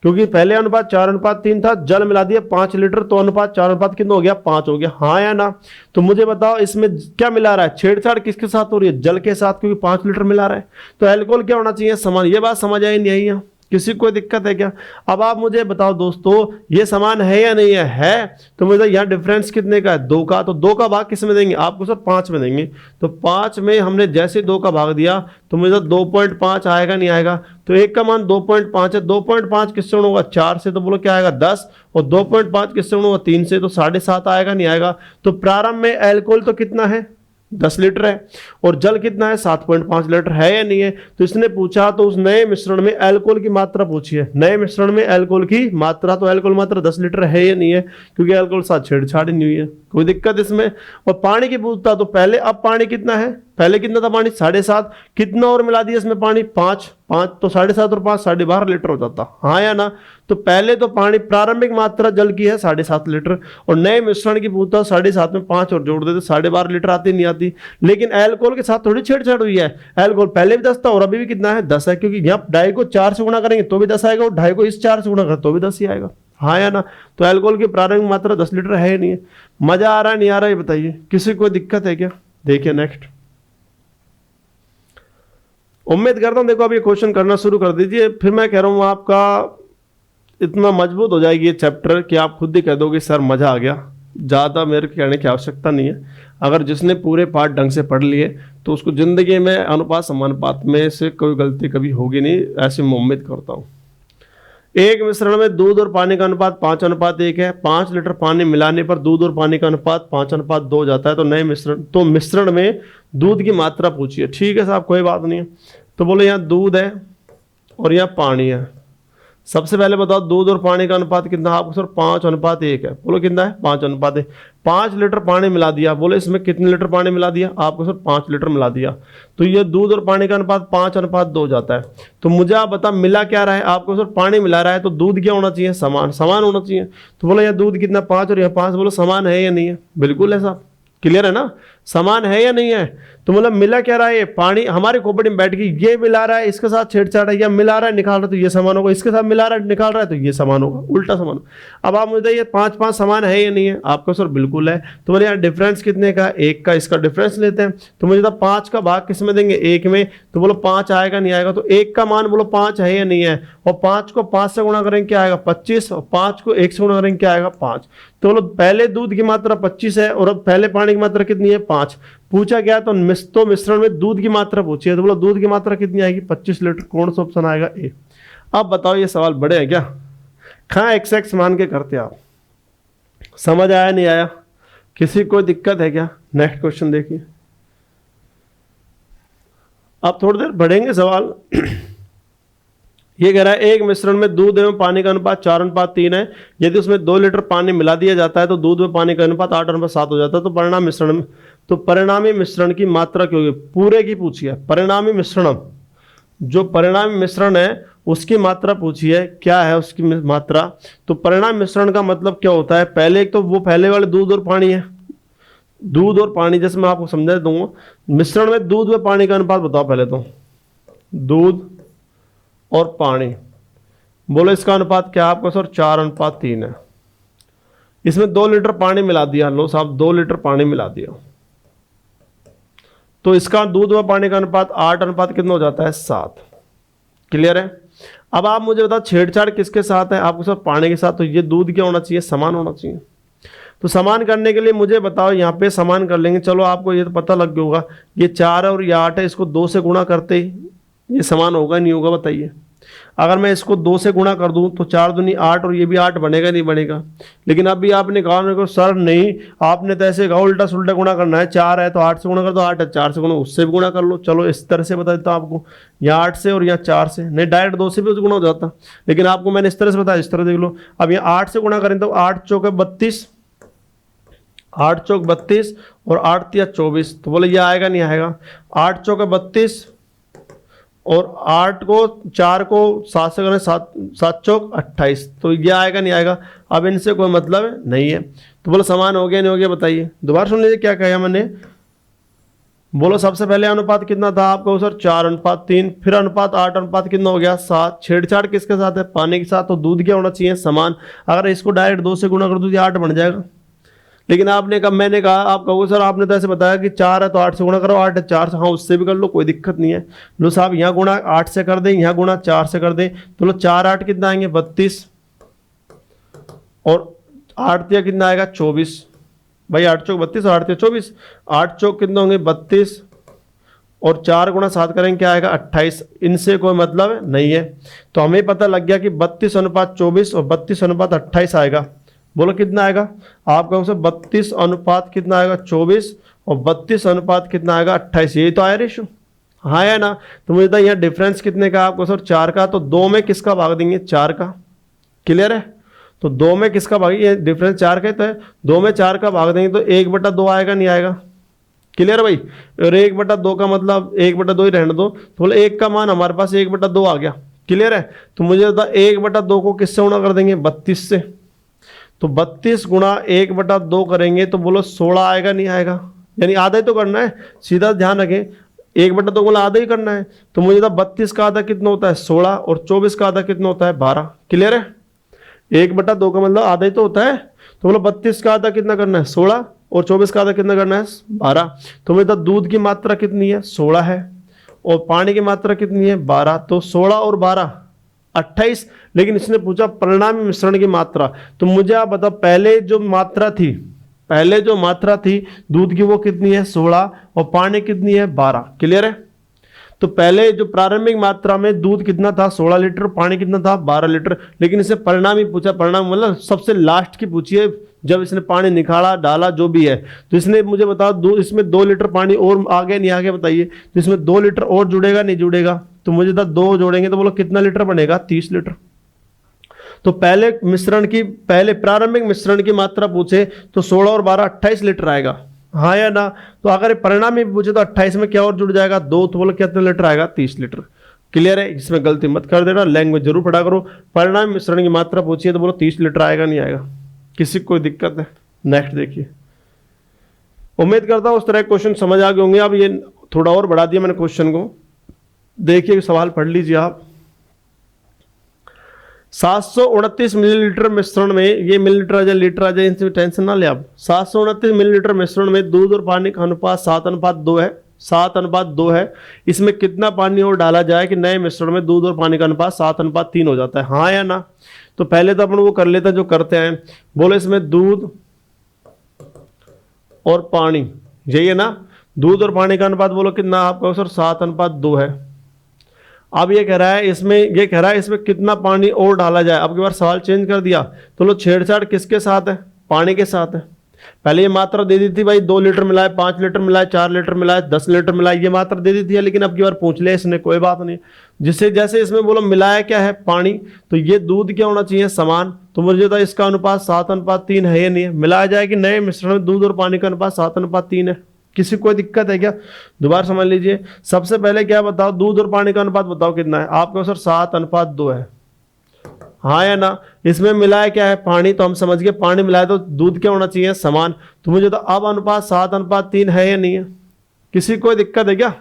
क्योंकि पहले अनुपात 4:3 था, जल मिला दिया 5 लीटर, तो अनुपात 4:5 कितना हो गया, 5 हो गया, हाँ या ना। तो मुझे बताओ इसमें क्या मिला रहा है, छेड़छाड़ किसके साथ हो रही है, जल के साथ, क्योंकि 5 लीटर मिला रहा है। तो अल्कोहल क्या होना चाहिए, समान। ये बात समझ आई नहीं आई है, किसी को कोई दिक्कत है क्या। अब आप मुझे बताओ दोस्तों, ये समान है या नहीं है, तो मुझे यहाँ डिफरेंस कितने का है, 2 का। तो 2 का भाग किस में देंगे आपको सर, 5 में देंगे। तो 5 में हमने जैसे 2 का भाग दिया, तो मुझे 2.5 आएगा नहीं आएगा। तो 1 का मान 2.5 है, 2.5 किससे गुणा होगा, 4 से, तो बोलो क्या आएगा 10, और 2.5 किससे गुणा होगा, 3 से, तो 7.5 आएगा नहीं आएगा। तो प्रारंभ में अल्कोहल तो कितना है, 10 लीटर है, और जल कितना है, 7.5 लीटर है या नहीं है। तो इसने पूछा, तो उस नए मिश्रण में अल्कोहल की मात्रा पूछी है, नए मिश्रण में अल्कोहल की मात्रा, तो अल्कोहल मात्रा 10 लीटर है या नहीं है, क्योंकि अल्कोहल साथ छेड़छाड़ ही नहीं हुई है, कोई दिक्कत इसमें। और पानी की पूछता, तो पहले अब पानी कितना है, पहले कितना था पानी, 7.5, कितना और मिला दिया इसमें पानी, 5, तो 7.5 और 5 12.5 लीटर हो जाता, हाँ या ना। तो पहले तो पानी प्रारंभिक मात्रा जल की है 7.5 लीटर, और नए मिश्रण की पूछता 7.5 में 5 और जोड़ देते 12.5 लीटर आती नहीं आती। लेकिन अल्कोहल के साथ थोड़ी छेड़छाड़ हुई है, अल्कोहल पहले भी 10 था और अभी भी कितना है, 10 है, क्योंकि यहाँ ढाई को 4 से गुणा करेंगे तो भी 10 आएगा, और ढाई को इस 4 से गुणा करें तो भी 10 ही आएगा, हाँ या ना। तो अल्कोहल की प्रारंभिक मात्रा 10 लीटर है नहीं है। मजा आ रहा है नहीं आ रहा है बताइए, किसी को दिक्कत है क्या। देखिए नेक्स्ट, उम्मीद करता हूं देखो अब ये क्वेश्चन करना शुरू कर दीजिए, फिर मैं कह रहा हूं आपका इतना मजबूत हो जाएगी ये चैप्टर कि आप खुद ही कह दोगे सर मजा आ गया। ज़्यादा मेरे कहने की आवश्यकता नहीं है, अगर जिसने पूरे पार्ट ढंग से पढ़ लिए तो उसको जिंदगी में अनुपात समानुपात में से कोई गलती कभी होगी नहीं, ऐसी मैं उम्मीद करता हूँ। एक मिश्रण में दूध और पानी का अनुपात 5:1 है। 5 लीटर पानी मिलाने पर दूध और पानी का अनुपात 5:2 हो जाता है। तो नए मिश्रण में दूध की मात्रा पूछिए। ठीक है साहब, कोई बात नहीं है। तो बोले यहाँ दूध है और यहाँ पानी है, सबसे पहले बताओ दूध और पानी का अनुपात कितना, आपको सर 5:1 है। बोलो कितना है, 5:1। 5 लीटर पानी मिला दिया, बोलो इसमें कितने लीटर पानी मिला दिया, आपको सर 5 लीटर मिला दिया। तो ये दूध और पानी का अनुपात 5:2 जाता है। तो मुझे आप बता मिला क्या रहा है, आपको सर पानी मिला रहा है, तो दूध क्या होना चाहिए, समान होना चाहिए। तो बोलो यह दूध कितना 5 और यह 5, बोलो समान है या नहीं है, बिल्कुल है साहब, क्लियर है ना, समान है या नहीं है। तो मतलब मिला क्या रहा है, ये पानी हमारे खोपड़ी में बैठ के ये मिला रहा है, इसके साथ छेड़छाड़ है, या मिला रहा है निकाल रहा है तो ये समान होगा, इसके साथ मिला रहा है निकाल रहा है तो ये समान होगा, उल्टा समान। अब आप मुझे ये 5 समान है या नहीं है, आपको सर बिल्कुल है। तो बोले यार डिफरेंस कितने का, 1 का, इसका डिफरेंस लेते हैं। तो मुझे तो 5 का भाग किस में देंगे, 1 में। तो बोलो 5 आएगा नहीं आएगा, तो 1 का मान बोलो 5 है या नहीं है, और 5 को 5 से गुणा करेंगे क्या आएगा 25, और 5 को 1 से गुणा करेंगे क्या आएगा 5। तो बोलो पहले दूध की मात्रा 25 है और अब पहले पानी की मात्रा कितनी है 5। पूछा गया तो मिश्रण में दूध की मात्रा पूछी है, तो बोलो दूध की मात्रा कितनी आएगी 25 लीटर। कौन सा ऑप्शन आएगा, ए। अब बताओ ये सवाल बड़े हैं क्या, कहाँ एक्स मान के करते आप, समझ आया नहीं आया, किसी को दिक्कत है क्या। नेक्स्ट क्वेश्चन देखिए, अब थोड़ी देर बढ़ेंगे सवाल। ये कह रहा है एक मिश्रण में दूध एवं पानी का अनुपात 4:3 है, यदि उसमें 2 लीटर पानी मिला दिया जाता है तो दूध में पानी का अनुपात 8:7 हो जाता है। तो परिणामी मिश्रण की मात्रा क्या होगी, पूरे की पूछी है, परिणामी मिश्रण, जो परिणामी मिश्रण है उसकी मात्रा पूछी है, क्या है उसकी मात्रा। तो परिणामी मिश्रण का मतलब क्या होता है, पहले एक तो वो पहले वाले दूध और पानी है, दूध और पानी, जैसे मैं आपको समझा दूंगा, मिश्रण में दूध व पानी का अनुपात बताओ पहले तो, दूध और पानी, बोलो इसका अनुपात क्या है आपका सर 4:3 है। इसमें 2 लीटर पानी मिला दिया, लो साहब 2 लीटर पानी मिला दिया, तो इसका दूध व पानी का अनुपात 8 कितना हो जाता है 7। क्लियर है। अब आप मुझे बताओ छेड़छाड़ किसके साथ है, आपको सर पानी के साथ। तो ये दूध क्या होना चाहिए, समान होना चाहिए। तो समान करने के लिए मुझे बताओ, यहाँ पे समान कर लेंगे, चलो आपको ये तो पता लग गया होगा, ये 4 और ये 8 है, इसको 2 से गुणा करते ही ये समान होगा नहीं होगा बताइए। अगर मैं इसको 2 से गुणा कर दूं तो 4 दूनी 8 और ये भी 8 बनेगा नहीं बनेगा। लेकिन अभी आपने कहा मेरे को सर नहीं, आपने तो ऐसे कहा उल्टा सुल्टा गुणा करना है, 4 है तो 8 से गुणा कर दो, 8 है 4 से गुणा उससे भी गुणा कर लो। चलो इस तरह से बता देता हूं आपको, यहाँ 8 से और यहाँ 4 से नहीं, डायरेक्ट 2 से भी गुणा हो जाता, लेकिन आपको मैंने इस तरह से बताया, इस तरह देख लो। अब यहाँ 8 से गुणा करें तो 8 चौक 32, 8 चौक 32 और 8 तिया 24, तो बोले ये आएगा नहीं आएगा। 8 चौक 32 और 8 को 4 को 7 से करें 7 चौक 28, तो ये आएगा नहीं आएगा। अब इनसे कोई मतलब नहीं है, तो बोलो समान हो गया नहीं हो गया बताइए। दोबारा सुन लीजिए क्या कहा मैंने, बोलो सबसे पहले अनुपात कितना था आपको सर 4:3, फिर अनुपात 8 कितना हो गया 7। छेड़छाड़ किसके साथ है, पानी के साथ, तो दूध क्या होना चाहिए समान। अगर इसको डायरेक्ट 2 से गुणा कर दो तो 8 बन जाएगा। लेकिन आपने कहा, मैंने कहा, आप कहोगे सर आपने तो ऐसे बताया कि 4 है तो 8 से गुणा करो, 8 है 4 से, हाँ उससे भी कर लो कोई दिक्कत नहीं है। लो साहब यहाँ गुणा 8 से कर दें, यहाँ गुणा 4 से कर दें, तो लो 4 8 कितना आएंगे 32 और 8 तिया कितना आएगा 24। भाई 8 चौक 32 और 8 तिया 24, 8 चौक कितना होंगे 32 और 4 गुणा 7 करेंगे क्या आएगा 28। इनसे कोई मतलब नहीं है। तो हमें पता लग गया कि 32:24 और 32:28 आएगा। बोलो कितना आएगा, आपका उसे 32 कितना आएगा 24 और 32 कितना आएगा 28। यही तो आया रेशो, हाँ है ना। तो मुझे यहाँ डिफरेंस कितने का आपको सर 4 का, तो 2 में किसका भाग देंगे 4 का। क्लियर है। तो 2 में किसका भाग, ये डिफरेंस 4 का तो है, 2 में 4 का भाग देंगे तो 1/2 आएगा नहीं आएगा। क्लियर भाई। और 1/2 का मतलब 1/2 ही रहने दो, तो बोले 1 का मान हमारे पास 1/2 आ गया। क्लियर है। तो मुझे 1/2 को किससे गुणा कर देंगे 32 से, तो 32 गुणा 1/2 करेंगे तो बोलो 16 आएगा नहीं आएगा, यानी आधा ही तो करना है, सीधा ध्यान रखें 1/2 बोला आधा ही करना है। तो मुझे 32 का आधा कितना होता है 16 और 24 का आधा कितना होता है 12। क्लियर है। 1/2 का मतलब आधा ही तो होता है, तो बोलो 32 का आधा कितना करना है 16 और 24 का आधा कितना करना है 12। तो मुझे दूध की मात्रा कितनी है 16 है और पानी की मात्रा कितनी है 12, तो 16 और 12 28। लेकिन इसने पूछा परिणामी मिश्रण की मात्रा, तो मुझे आप बताओ पहले जो मात्रा थी दूध की वो कितनी है 16 और पानी कितनी है 12। क्लियर है। तो पहले जो प्रारंभिक मात्रा में दूध कितना था 16 लीटर, पानी कितना था 12 लीटर, लेकिन इससे परिणामी पूछा, परिणाम मतलब सबसे लास्ट की पूछी है, जब इसने पानी निकाला डाला जो भी है। तो इसने मुझे बताओ इसमें 2 लीटर पानी और आगे नहीं आगे बताइए, तो इसमें 2 लीटर और जुड़ेगा नहीं जुड़ेगा, तो मुझे 2 जोड़ेंगे तो बोलो कितना लीटर बनेगा 30 लीटर। तो पहले प्रारंभिक मिश्रण की मात्रा पूछे तो 16 और 12 28 लीटर आएगा, हाँ या ना। तो अगर परिणामी पूछे तो 28 में क्या और जुड़ जाएगा 2, तो बोलो कितने लीटर आएगा 30 लीटर। क्लियर है, इसमें गलती मत कर देना, लैंग्वेज जरूर पढ़ा करो। परिणामी मिश्रण की मात्रा पूछिए तो बोलो 30 लीटर आएगा नहीं आएगा, किसी को कोई दिक्कत है। नेक्स्ट देखिए, उम्मीद करता हूं उस तरह क्वेश्चन समझ आ गए होंगे। अब ये थोड़ा और बढ़ा दिया मैंने क्वेश्चन को, देखिए सवाल पढ़ लीजिए आप। 729 मिलीलीटर मिश्रण में, ये मिलीलीटर आ जाए लीटर आ जाए, इनसे टेंशन ना ले आप। 729 मिलीलीटर मिश्रण में दूध और पानी का अनुपात 7:2 है, 7:2 है। इसमें कितना पानी और डाला जाए कि नए मिश्रण में दूध और पानी का अनुपात 7:3 हो जाता है, हाँ या ना। तो पहले तो अपन वो कर लेते हैं जो करते हैं, बोले इसमें दूध और पानी, यही है ना। दूध और पानी का अनुपात बोलो कितना आपका सर 7:2 है। अब ये कह रहा है इसमें कितना पानी और डाला जाए। अब की बार सवाल चेंज कर दिया, तो लो छेड़छाड़ किसके साथ है, पानी के साथ है। पहले ये मात्रा दे दी थी भाई 2 लीटर मिलाए, 5 लीटर मिलाए, 4 लीटर मिलाए, 10 लीटर मिलाए, ये मात्रा दे दी थी। लेकिन अब की बार पूछ लिया इसने, कोई बात नहीं। जिससे जैसे इसमें बोलो मिलाया क्या है पानी, तो ये दूध क्या होना चाहिए समान। तो मुझे तो इसका अनुपात 7:3 है या नहीं है। मिलाया जाए कि नए मिश्रण में दूध और पानी का अनुपात 7:3 है, किसी को कोई दिक्कत है क्या। दोबारा समझ लीजिए, सबसे पहले क्या बताओ, दूध और पानी का अनुपात बताओ कितना है आपका सर 7:2 है, हाँ या ना। इसमें मिलाया क्या है पानी, तो हम समझ गए पानी मिलाया तो दूध क्या होना चाहिए समान। तो मुझे तो अब अनुपात 7:3 है या नहीं है, किसी को कोई दिक्कत है क्या।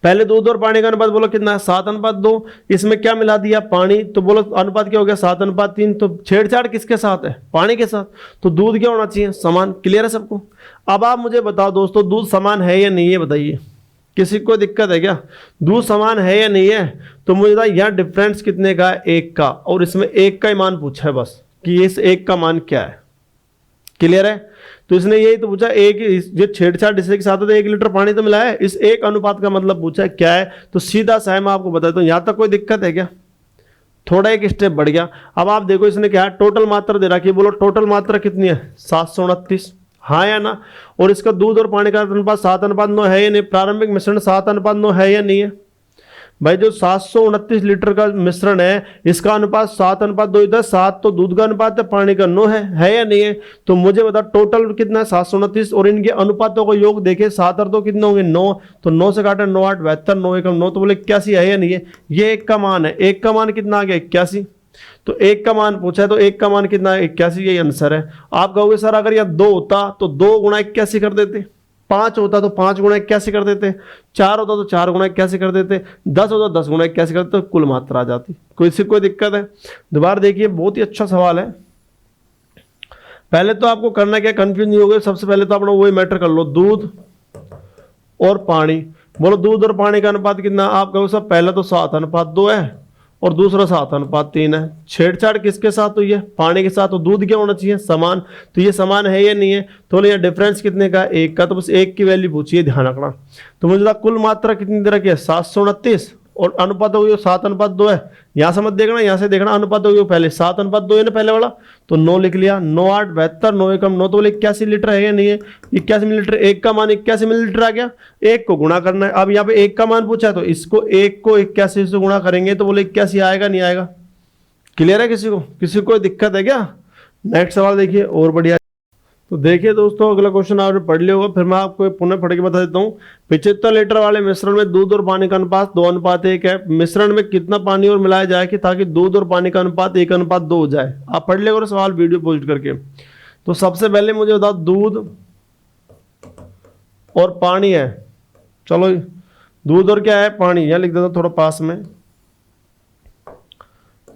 पहले दूध और पानी का अनुपात बोलो कितना है 7:2, इसमें क्या मिला दिया पानी, तो बोलो अनुपात क्या हो गया 7:3। तो छेड़छाड़ किसके साथ है, पानी के साथ, तो दूध क्या होना चाहिए समान। क्लियर है सबको। अब आप मुझे बताओ दोस्तों, दूध समान है या नहीं है बताइए, किसी को दिक्कत है क्या। दूध समान है या नहीं है, तो मुझे बताइए यहाँ डिफरेंस कितने का है, 1 का, और इसमें 1 का ही मान पूछा है बस कि इस 1 का मान क्या है। क्लियर है, तो इसने यही तो पूछा, एक ये छेड़छाड़ जिसके साथ है तो 1 लीटर पानी तो मिला है, इस 1 अनुपात का मतलब पूछा है क्या है। तो सीधा सा मैं आपको बताता हूँ, यहाँ तक कोई दिक्कत है क्या, थोड़ा एक स्टेप बढ़ गया। अब आप देखो इसने क्या है, टोटल मात्रा दे रखी है, बोलो टोटल मात्रा कितनी है 729, हाँ या ना। और इसका दूध और पानी का अनुपात 7:9 है या नहीं, प्रारंभिक मिश्रण 7:9 है या नहीं है। भाई जो 729 लीटर का मिश्रण है इसका अनुपात 7:2 इधर, 7 तो दूध का अनुपात है, पानी का 9 है या नहीं है। तो मुझे बता टोटल कितना है 729, और इनके अनुपातों का योग देखे 7 और 2 कितने होंगे 9, तो 9 से काटे 9 8 72, 9 1 9, तो बोले 81 है या नहीं है। ये 1 का मान है, 1 का मान कितना आ गया 81, तो 1 का मान पूछा है तो 1 का मान कितना है 81, यही आंसर है। आप कहोगे सर अगर यह 2 होता तो 2 गुणा 81 कर देते, 5 होता तो 5 गुणा 81 कर देते, 4 होता तो 4 गुणा 81 कर देते, 10 होता तो 10 गुणा 81 कर देते, तो कुल मात्रा आ जाती। कोई दिक्कत है। दोबारा देखिए, बहुत ही अच्छा सवाल है। पहले तो आपको करना क्या, कंफ्यूज नहीं हो गए। सबसे पहले तो अपना वही मैटर कर लो, दूध और पानी। बोलो दूध और पानी का अनुपात कितना, आप कहो सब पहले तो 7:2 है और दूसरा 7:3 है। छेड़छाड़ किसके साथ हुई है, पानी के साथ, तो दूध क्या होना चाहिए समान। तो ये समान है या नहीं है, तो ये डिफरेंस कितने का 1 का, तो बस 1 की वैल्यू पूछिए, ध्यान रखना। तो मुझे कुल मात्रा कितनी दे रखी है 729, और अनुपात हो गया 7:2 है। यहाँ से मत देखना, यहाँ से देखना, अनुपात हो गया पहले 7:2 है ना पहले वाला, तो 9 लिख लिया, 9 8 72, 9 1 9, तो बोले 81 लीटर है या नहीं है। 81 मिलीलीटर, 1 का मान 81 मिलीलीटर आ गया, 1 को गुणा करना है। अब यहाँ पे 1 का मान पूछा है तो इसको 1 को 81 से गुणा करेंगे तो बोले 81 आएगा नहीं आएगा। क्लियर है, किसी को कोई दिक्कत है क्या। नेक्स्ट सवाल देखिए और बढ़िया। तो देखिए दोस्तों, अगला क्वेश्चन आपने पढ़ लिया होगा, फिर मैं आपको पुनः पढ़ के बता देता हूँ। 75 लीटर वाले मिश्रण में दूध और पानी का अनुपात 2:1 है। मिश्रण में कितना पानी और मिलाया जाए कि ताकि दूध और पानी का अनुपात 1:2 हो जाए। आप पढ़ लिया सवाल वीडियो पोस्ट करके। तो सबसे पहले मुझे बताओ, दूध और पानी है, चलो दूध और क्या है पानी, यह लिख देता थोड़ा पास में।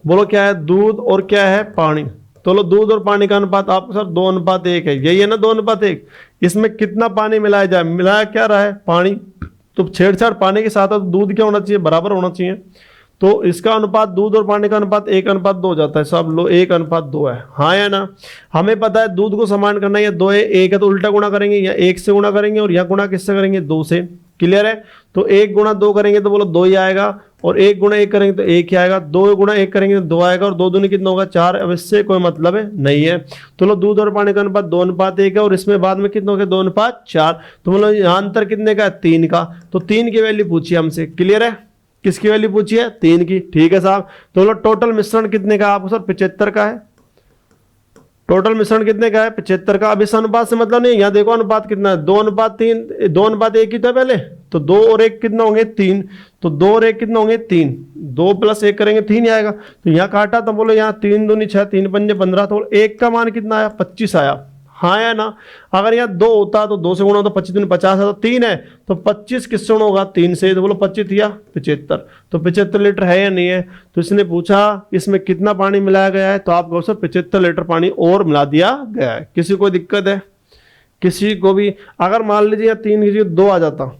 बोलो क्या है, दूध और क्या है पानी। तो लो दूध और पानी का अनुपात आपको सर 2:1 है, यही है ना 2:1। इसमें कितना पानी मिलाया जाए, मिलाया क्या रहा है पानी, तो छेड़छाड़ पानी के साथ है तो दूध क्या होना चाहिए बराबर होना चाहिए। तो इसका अनुपात दूध और पानी का अनुपात 1:2 हो जाता है। सब लो 1:2 है, हाँ या ना। हमें पता है दूध को समान करना है, 2 है 1 है तो उल्टा गुणा करेंगे, या 1 से गुणा करेंगे और यहाँ गुणा किससे करेंगे 2 से। क्लियर है, तो 1 गुणा 2 करेंगे तो बोलो 2 ही आएगा, और 1 गुणा 1 करेंगे तो 1 ही आएगा, 2 गुणा 1 करेंगे तो 2 आएगा, और 2 दूनी कितना होगा 4। अब इससे कोई मतलब है नहीं है। तो लो दूध और पानी का अनुपात 2:1 है, और इसमें बाद में कितना हो गया 2:4। तो मतलब यहाँ अंतर कितने का है 3 का, तो 3 की वैल्यू पूछिए हमसे। क्लियर है, किसकी वैल्यू पूछी है? 3 की। ठीक है साहब, तो बोलो टोटल मिश्रण कितने का? आपको सर 75 का है। टोटल मिश्रण कितने का है? 75 का। अब इस अनुपात से मतलब नहीं, यहाँ देखो अनुपात कितना है, 2:3, 2:1 ही तो है पहले, तो 2 और 1 कितना होंगे? 3। तो 2 और 1 कितना होंगे? 3। 2 + 1 करेंगे 3 ही आएगा। तो यहाँ काटा तो बोलो यहाँ 3 दूनी 6, 3 पंजे 15, तो 1 का मान कितना आया? 25 आया। हाँ या ना? अगर यहाँ 2 होता तो 2 से गुणा होता, 25 दूनी 50 आता, 3 है तो 25 किससे गुणा होगा? 3 से। तो बोलो 25 या 75, तो 75 लीटर है या नहीं है? तो इसने पूछा इसमें कितना पानी मिलाया गया है, तो आप कहो सर 75 लीटर पानी और मिला दिया गया है। किसी को दिक्कत है? किसी को भी? अगर मान लीजिए 3 की जगह 2 आ जाता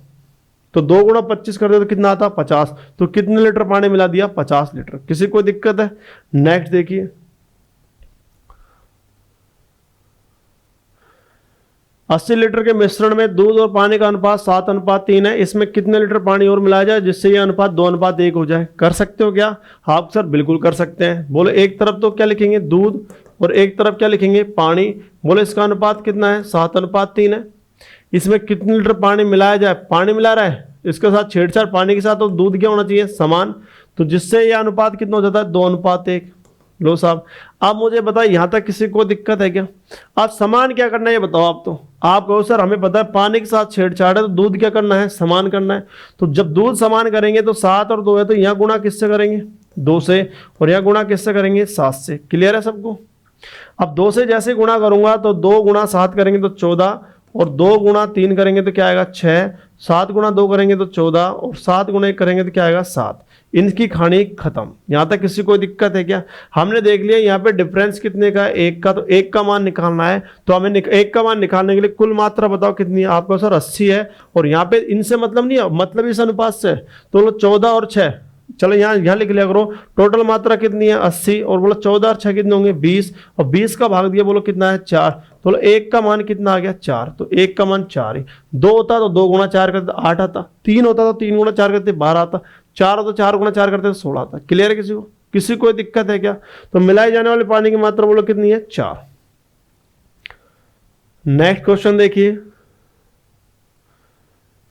तो 2 × 25 कर दे तो कितना आता? 50। तो कितने लीटर पानी मिला दिया? 50 लीटर। किसी को दिक्कत है? नेक्स्ट देखिए, 80 लीटर के मिश्रण में दूध और पानी का अनुपात 7:3 है। इसमें कितने लीटर पानी और मिलाया जाए जिससे यह अनुपात 2:1 हो जाए? कर सकते हो क्या आप? सर बिल्कुल कर सकते हैं। बोलो एक तरफ तो क्या लिखेंगे? दूध, और एक तरफ क्या लिखेंगे? पानी। बोलो इसका अनुपात कितना है? 7:3 है। इसमें कितने लीटर पानी मिलाया जाए? पानी मिला रहा है, इसके साथ छेड़छाड़ पानी के साथ, तो दूध क्या होना चाहिए? समान। तो जिससे यह अनुपात कितना हो जाता है? 2:1। लो साहब, अब मुझे बताइए यहाँ तक किसी को दिक्कत है क्या? आप समान क्या करना है ये बताओ। आप तो आप कहो सर हमें पता है पानी के साथ छेड़छाड़ है, तो दूध क्या करना है? समान करना है। तो जब दूध समान करेंगे तो 7 और 2 है, तो यहाँ गुणा किससे करेंगे? 2 से। और यहाँ गुणा किससे करेंगे? 7 से। क्लियर है सबको? अब 2 से जैसे गुणा करूंगा तो 2 × 7 करेंगे तो 14, और 2 × 3 करेंगे तो क्या आएगा? 6। 7 × 2 करेंगे तो 14, और 7 × 1 करेंगे तो क्या आएगा? 7। इनकी कहानी खत्म। यहां तक किसी को दिक्कत है क्या? हमने देख लिया यहाँ पे डिफरेंस कितने का है? 1 का। तो 1 का मान निकालना है, तो हमें 1 का मान निकालने के लिए कुल मात्रा बताओ कितनी है? आपको सर 80 है, और यहाँ पे इनसे मतलब नहीं है, मतलब इस अनुपात से। तो बोलो 14 और 6, चलो यहाँ लिख लिया करो। टोटल मात्रा कितनी है? 80, और बोलो 14 और 6 कितने होंगे? 20, और 20 का भाग दिया, बोलो कितना है? 4। तो बोलो 1 का मान कितना आ गया? 4। तो 1 का मान 4 ही। 2 होता तो 2 × 4 करते 8 आता। 3 होता तो 3 × 4 करते 12 आता। 4 होता तो 4 × 4 करते तो 16 आता। क्लियर है किसी को? किसी को दिक्कत है क्या? तो मिलाई जाने वाले पानी की मात्रा बोलो कितनी है? 4। नेक्स्ट क्वेश्चन देखिए,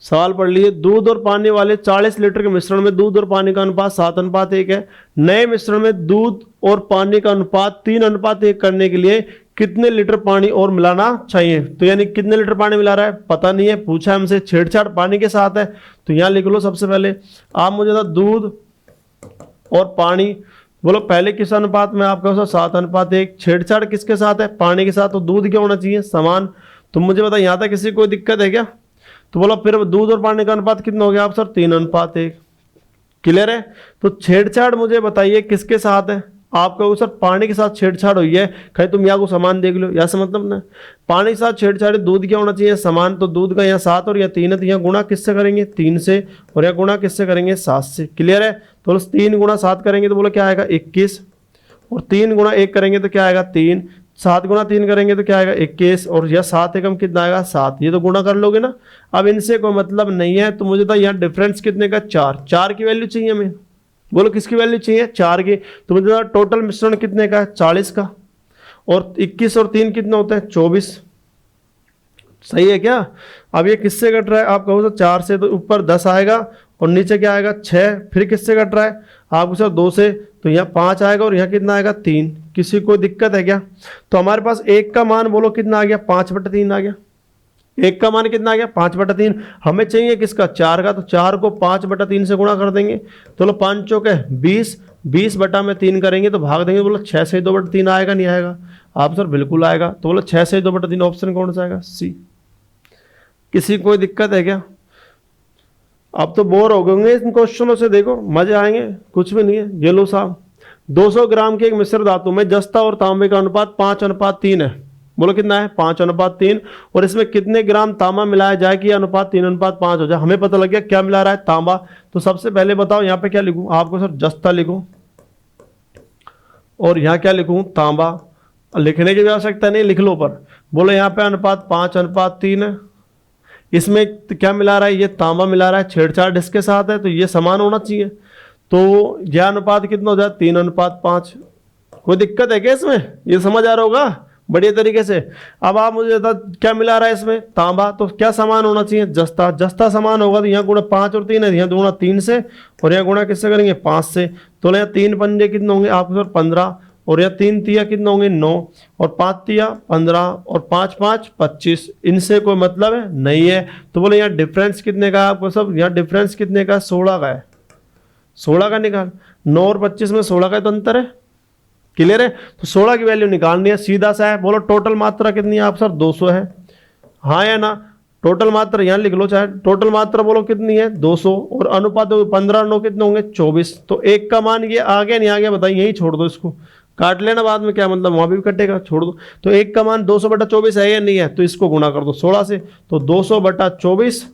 सवाल पढ़ लिए। दूध और पानी वाले 40 लीटर के मिश्रण में दूध और पानी का अनुपात 7:1 है। नए मिश्रण में दूध और पानी का अनुपात 3:1 करने के लिए कितने लीटर पानी और मिलाना चाहिए? तो यानी कितने लीटर पानी मिला रहा है? पता नहीं है, पूछा हमसे, छेड़छाड़ पानी के साथ है। तो यहां लिख लो सबसे पहले आप मुझे था दूध और पानी। बोलो पहले किस अनुपात में? आपका 7:1। छेड़छाड़ किसके साथ है? पानी के साथ। तो दूध क्या होना चाहिए? समान। तो मुझे बता यहां तक किसी को दिक्कत है क्या? तो बोलो फिर दूध और पानी का अनुपात कितना हो गया आप? सर 3:1। क्लियर है? तो छेड़छाड़ मुझे बताइए किसके साथ है? आप कहो सर पानी के साथ छेड़छाड़ हुई है, कहीं तुम यहाँ को समान देख लो, यहाँ से मतलब ना पानी के साथ छेड़छाड़। दूध क्या होना चाहिए? समान। तो दूध का यहाँ 7 और यहाँ 3 है, तो यहाँ गुणा किससे करेंगे? 3 से, और यहाँ गुणा किससे करेंगे? 7 से। क्लियर है? तो 3 × 7 करेंगे तो बोलो क्या आएगा? 21, और 3 × 1 करेंगे तो क्या आएगा? 3। 7 × 3 करेंगे तो क्या आएगा? 21, और यह 7 एकम कितना आएगा? 7। ये तो गुणा कर लोगे ना। अब इनसे कोई मतलब नहीं है, तो मुझे तो यहाँ डिफरेंस कितने का? 4। 4 की वैल्यू चाहिए हमें। बोलो किसकी वैल्यू चाहिए? 4 की। तो मुझे टोटल मिश्रण कितने का है? 40 का, और 21 और 3 कितना होता है? 24। सही है क्या? अब ये किससे कट रहा है? आप कहो तो 4 से, तो ऊपर 10 आएगा, और नीचे क्या आएगा? 6। फिर किससे कट रहा है? आपको सर 2 से, तो यहाँ 5 आएगा, और यहाँ कितना आएगा? 3। किसी को दिक्कत है क्या? तो हमारे पास 1 का मान बोलो कितना आ गया? 5/3 आ गया। 1 का मान कितना आ गया? 5/3। हमें चाहिए किसका? 4 का। तो 4 को 5/3 से गुणा कर देंगे, तो लो 5 चौके 20, 20/3 करेंगे तो भाग देंगे। बोलो 6 से 2/3 आएगा नहीं आएगा? आप सर बिल्कुल आएगा। तो बोलो 6 से 2/3 ऑप्शन कौन सा आएगा? सी। किसी कोई दिक्कत है क्या? अब तो बोर हो गए इन क्वेश्चनों से, देखो मजे आएंगे। कुछ भी नहीं है। ये लो साहब, 200 ग्राम के एक मिश्र धातु में जस्ता और तांबे का अनुपात 5:3 है। बोलो कितना है? 5:3। और इसमें कितने ग्राम तांबा मिलाया जाए कि अनुपात 3:5 हो जाए? हमें पता लग गया क्या मिला रहा है? तांबा। तो सबसे पहले बताओ यहाँ पे क्या लिखूं? आपको सर जस्ता लिखूं, और यहाँ क्या लिखूं? तांबा। लिखने की आवश्यकता नहीं, लिख लो पर। बोलो यहाँ पे अनुपात 5:3 है। इसमें क्या मिला रहा है? ये तांबा मिला रहा है, छेड़छाड़ इसके साथ है, तो ये समान होना चाहिए। तो यह अनुपात कितना हो जाए? 3:5। कोई दिक्कत है क्या इसमें? ये समझ आ रहा होगा? बढ़िया तरीके से। अब आप मुझे बता क्या मिला रहा है इसमें, तांबा, तो क्या समान होना चाहिए, जस्ता। जस्ता समान होगा तो यहाँ गुणा 5 और 3 है, यहाँ गुणा 3 से, और यहाँ गुणा किससे करेंगे, 5 से। तो यहाँ 3 पंजे कितने होंगे आपके सर, 15, और यहाँ 3 तिया कितने होंगे, 9, और 5 तिया 15, और 5 5 25। इनसे कोई मतलब है नहीं है। तो बोले यहाँ डिफरेंस कितने का है आपको सब, यहाँ डिफरेंस कितने का है, 16 का है। 16 का निकाल, 9 और 25 में 16 का तो अंतर है। क्लियर है। तो 16 की वैल्यू निकालनी है, सीधा सा है। बोलो टोटल मात्रा कितनी है आप सर, 200 है, हाँ या ना। टोटल मात्रा यहाँ लिख लो, चाहे टोटल मात्रा बोलो कितनी है, 200, और अनुपात 15 9 कितने होंगे, 24। तो एक का मान ये आ गया नहीं आ गया बताइए, यही छोड़ दो, इसको काट लेना बाद में, क्या मतलब वहां भी कटेगा, छोड़ दो। तो एक का मान 200/24 है या नहीं है, तो इसको गुणा कर दो 16 से। तो 200/24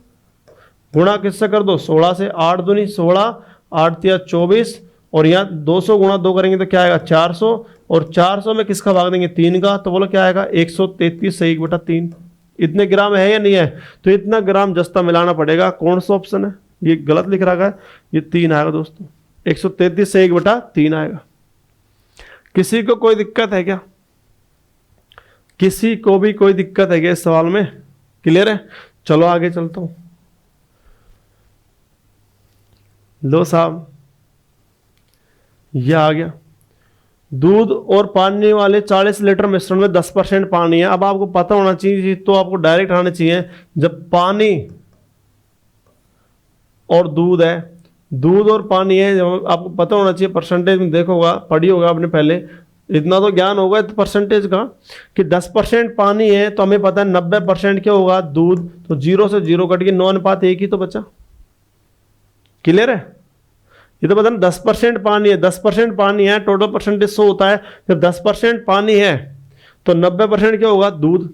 गुणा किससे कर दो, 16 से। 8 दूनी 16, 8 तिया 24, और यहाँ 200 गुणा 2 करेंगे तो क्या आएगा, 400, और 400 में किसका भाग देंगे, 3 का। तो बोलो क्या आएगा, 133 से 1/3। इतने ग्राम है या नहीं है, तो इतना ग्राम जस्ता मिलाना पड़ेगा। कौन सा ऑप्शन है, ये गलत लिख रखा है, ये 3 आएगा दोस्तों, 133 से 1/3 आएगा। किसी को कोई दिक्कत है क्या, किसी को भी कोई दिक्कत है क्या इस सवाल में, क्लियर है। चलो आगे चलता हूं। लो साहब, यह आ गया, दूध और पानी वाले 40 लीटर मिश्रण में 10% पानी है। अब आपको पता होना चाहिए, तो आपको डायरेक्ट आना चाहिए, जब पानी और दूध है, दूध और पानी है, जब आपको पता होना चाहिए परसेंटेज में, देखोगा पढ़ी होगा आपने पहले, इतना तो ज्ञान होगा तो परसेंटेज का, कि 10% पानी है तो हमें पता है 90% क्या होगा, दूध। तो 0 से 0 कट के 9:1 ही तो बचा। क्लियर है, ये तो पता ना, 10% पानी है, 10% पानी है, टोटल परसेंटेज 100 होता है। जब 10% पानी है तो 90% क्या होगा, दूध।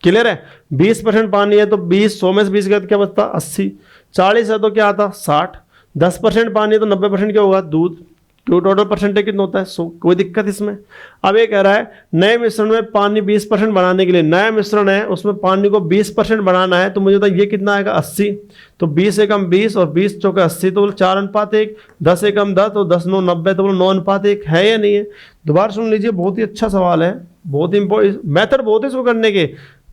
क्लियर है। 20% पानी है तो 20, 100 में से 20 गया तो क्या बचता, 80। 40 है तो क्या आता, 60। 10% पानी है तो 90% क्या होगा, दूध। क्यों, टोटल परसेंटेज कितना होता है, 100। कोई दिक्कत इसमें। अब ये कह रहा है नए मिश्रण में पानी 20% बनाने के लिए, नया मिश्रण है उसमें पानी को 20% बनाना है, तो मुझे तो ये कितना आएगा, 80। तो 20 एकम 20 और 20 चौके 80, तो बोलो 4:1। 10 एकम 10 तो 10 9 90, तो बोलो 9:1 है या नहीं है। दोबारा सुन लीजिए, बहुत ही अच्छा सवाल है, बहुत इंपॉर्टेंट मेथड बहुत है इसको करने के।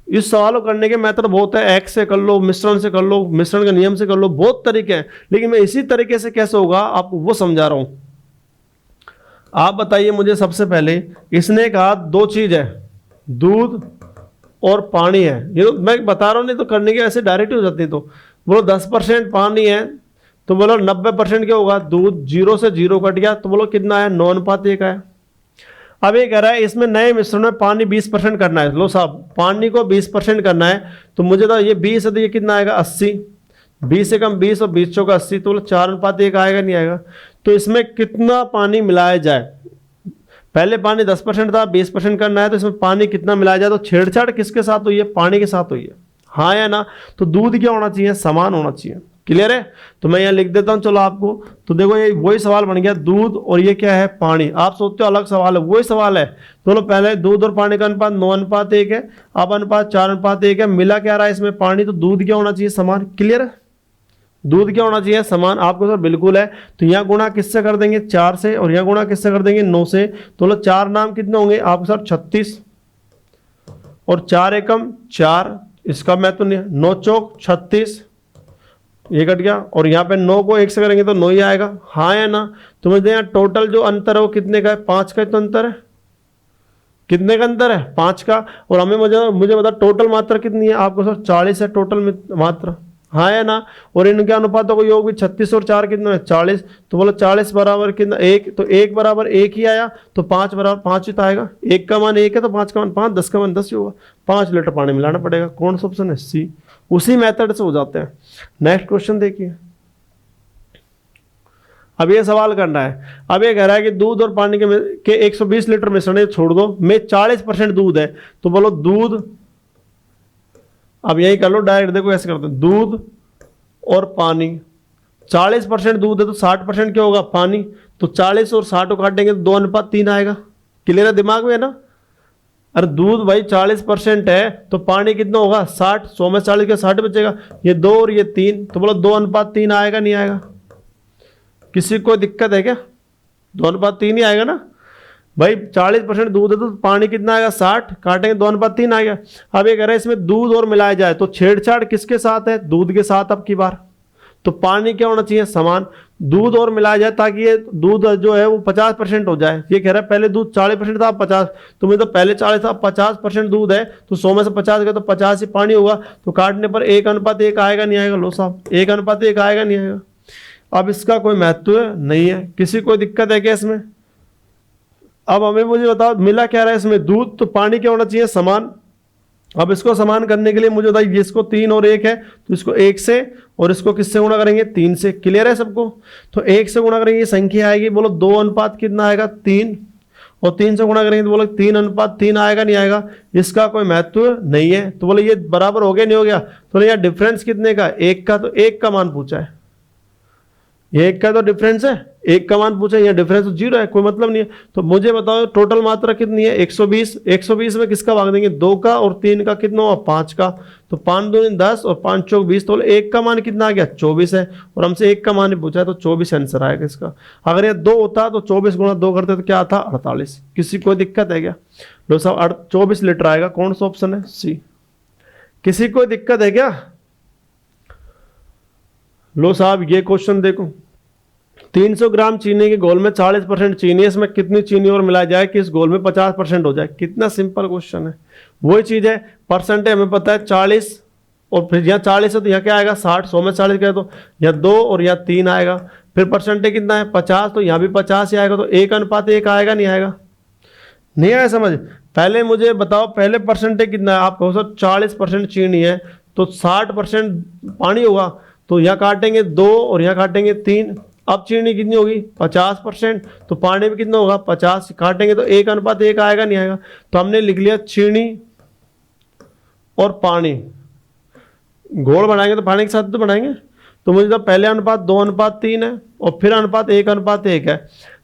इस सवाल को करने के मेथड बहुत है, एक्स से कर लो, मिश्रण से कर लो, मिश्रण के नियम से कर लो, बहुत तरीके हैं। लेकिन मैं इसी तरीके से कैसे होगा आपको वो समझा रहा हूं। आप बताइए मुझे सबसे पहले, इसने कहा 2 चीज है, दूध और पानी है। ये तो मैं बता रहा हूं, नहीं तो करने के ऐसे डायरेक्ट हो जाती है। तो बोलो 10% पानी है तो बोलो 90% क्या होगा, दूध। 0 से 0 कट गया तो बोलो कितना है, 9:1 है। अब ये कह रहा है इसमें नए मिश्रण में पानी 20% करना है। लो साहब, पानी को 20% करना है, तो मुझे तो ये 20 है तो ये कितना आएगा, 80। 20 से कम 20 और 20 चौका 80, तो बोलो 4:1 आएगा नहीं आएगा। तो इसमें कितना पानी मिलाया जाए, पहले पानी 10% था, 20% करना है, तो इसमें पानी कितना मिलाया जाए। तो छेड़छाड़ किसके साथ हुई है, पानी के साथ हुई है, हाँ या ना। तो दूध क्या होना चाहिए, समान होना चाहिए। क्लियर है। तो मैं यहाँ लिख देता हूँ चलो आपको। तो देखो ये वही सवाल बन गया, दूध और ये क्या है, पानी। आप सोचते हो अलग सवाल है, वही सवाल है। दोनों पहले दूध और पानी का अनुपात 9:1 है, अब अनुपात 4:1 है। मिला क्या रहा है इसमें, पानी। तो दूध क्या होना चाहिए, समान। क्लियर है, दूध क्या होना चाहिए, समान। आपको सर बिल्कुल है। तो यहाँ गुणा किससे कर देंगे, 4 से, और यहाँ गुणा किससे कर देंगे, 9 से। तो 4 नाम कितने होंगे आपको सर, 36, और 4 एकम 4, इसका मैं तो नहीं, 9 चौक 36, ये कट गया। और यहाँ पे 9 को 1 से करेंगे तो 9 ही आएगा, हाँ या ना। तो मुझे यहाँ टोटल जो अंतर है वो कितने का है, 5 का तो अंतर है। कितने का अंतर है, 5 का। और हमें मुझे बता टोटल मात्रा कितनी है आपको सर, 40 है टोटल मात्रा, हाँ या ना। और इनके अनुपातों को योग भी 36 और 4 कितना है, 40। तो बोलो 40 बराबर कितना, 1। तो 1 बराबर 1 ही आया, तो 5 बराबर 5 ही तो आएगा। 1 का मान 1 है तो 5 का मान 5, 10 का मान 10 ही होगा। 5 लीटर पानी मिलाना पड़ेगा। कौन सा ऑप्शन है, सी। उसी मेथड से हो जाते हैं। नेक्स्ट क्वेश्चन देखिए। अब ये सवाल करना है। अब ये कह रहा है कि दूध और पानी के 120 लीटर मिश्रण छोड़ दो, में 40% दूध है। तो बोलो दूध, अब यही कर लो डायरेक्ट, देखो ऐसे करते हैं, दूध और पानी। 40% दूध है तो 60% क्या होगा, पानी। तो 40 और 60 को काटेंगे तो 2:3 आएगा। क्लियर है, दिमाग में है ना। अरे दूध भाई 40% है तो पानी कितना होगा, 60। 100 में 40 का 60 बचेगा, ये 2 और ये 3। तो बोलो 2:3 आएगा नहीं आएगा। किसी को दिक्कत है क्या, 2:3 ही आएगा ना। भाई 40% दूध है तो पानी कितना आएगा 60, काटेंगे 2:3 आ गया। अब ये कह रहे हैं इसमें दूध और मिलाया जाए तो छेड़छाड़ किसके साथ है, दूध के साथ अब की बार। तो पानी क्या होना चाहिए, समान। दूध और मिलाया जाए ताकि ये दूध जो है वो 50% हो जाए। ये कह रहा है पहले दूध 40% था, अब 50, तो मैं तो पहले 40 था, 50% दूध है तो 100 में से 50 गया तो 50 ही पानी होगा। तो काटने पर 1:1 आएगा नहीं आएगा, लो साहब 1:1 आएगा नहीं आएगा। अब इसका कोई महत्व नहीं है, किसी कोई दिक्कत है क्या इसमें। अब हमें मुझे बताओ मिला क्या रहा है इसमें, दूध, तो पानी क्या होना चाहिए, समान। अब इसको समान करने के लिए मुझे बताइए, इसको 3 और 1 है तो इसको 1 से और इसको किससे गुणा करेंगे, 3 से। क्लियर है सबको। तो 1 से गुणा करेंगे संख्या आएगी, बोलो 2 कितना आएगा 3, और 3 से गुणा करेंगे तो बोलो 3:3 आएगा नहीं आएगा। इसका कोई महत्व नहीं है। तो बोले ये बराबर हो गया नहीं हो गया, तो यहाँ डिफरेंस कितने का, 1 का। तो 1 का मान पूछा है, ये 1 का तो डिफरेंस है, 1 का मान पूछा है, यहाँ डिफरेंस तो 0 है, कोई मतलब नहीं है। तो मुझे बताओ टोटल मात्रा कितनी है, 120। 120 में किसका भाग देंगे, 2 का, और 3 का कितना हुआ, 5 का। तो 5 दूनी 10 और 5 चौक 20, तो 1 का मान कितना आ गया, 24 है। और हमसे 1 का मान ही पूछा है तो 24 आंसर आएगा इसका। अगर ये 2 होता तो 24 गुणा 2 करते तो क्या आता, 48। किसी कोई दिक्कत है क्या, लो साहब 24 लीटर आएगा। कौन सा ऑप्शन है, सी। किसी कोई दिक्कत है क्या। लो साहब ये क्वेश्चन देखो, 300 ग्राम चीनी के घोल में 40% चीनी है, इसमें कितनी चीनी और मिलाई जाए कि इस घोल में 50% हो जाए। कितना सिंपल क्वेश्चन है। वही चीज है, परसेंटेज हमें पता है 40, और फिर यहाँ 40 है तो यहाँ क्या आएगा 60, 100 में 40 क्या, तो यहाँ 2 और यहाँ 3 आएगा। फिर परसेंटेज कितना है 50, तो यहाँ भी 50 ही आएगा। तो 1:1 आएगा नहीं आएगा, नहीं आया समझ। पहले मुझे बताओ पहले परसेंटेज कितना है, आप कहो सर 40% चीनी है तो 60% पानी होगा। तो यहाँ काटेंगे 2 और यहाँ काटेंगे 3। अब चीनी कितनी होगी 50%, तो पानी भी कितना होगा 50, काटेंगे तो 1:1 आएगा नहीं आएगा। तो हमने लिख लिया चीनी और पानी, घोल बनाएंगे तो पानी के साथ तो बनाएंगे। तो मुझे तो पहले अनुपात 2:3 है और फिर अनुपात 1:1 है।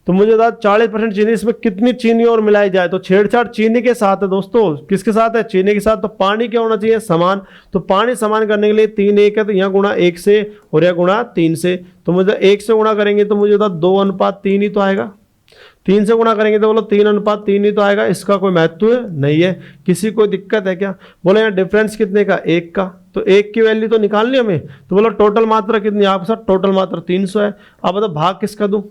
तो मुझे बता 40% चीनी, इसमें कितनी चीनी और मिलाई जाए। तो छेड़छाड़ चीनी के साथ है दोस्तों, किसके साथ है, चीनी के साथ। तो पानी क्या होना चाहिए, समान। तो पानी समान करने के लिए 3:1 है तो यहाँ गुणा 1 से और यहाँ गुणा 3 से। तो मुझे 1 से गुणा करेंगे तो मुझे बता 2:3 ही तो आएगा। 3 से गुणा करेंगे तो बोलो 3:3 ही तो आएगा। इसका कोई महत्व नहीं है, किसी कोई दिक्कत है क्या। बोले यहाँ डिफरेंस कितने का, 1 का। तो 1 की वैल्यू तो निकालनी हमें। तो बोलो टोटल मात्रा कितनी है, आपको सर टोटल मात्रा 300 है। अब बताओ भाग किसका दूं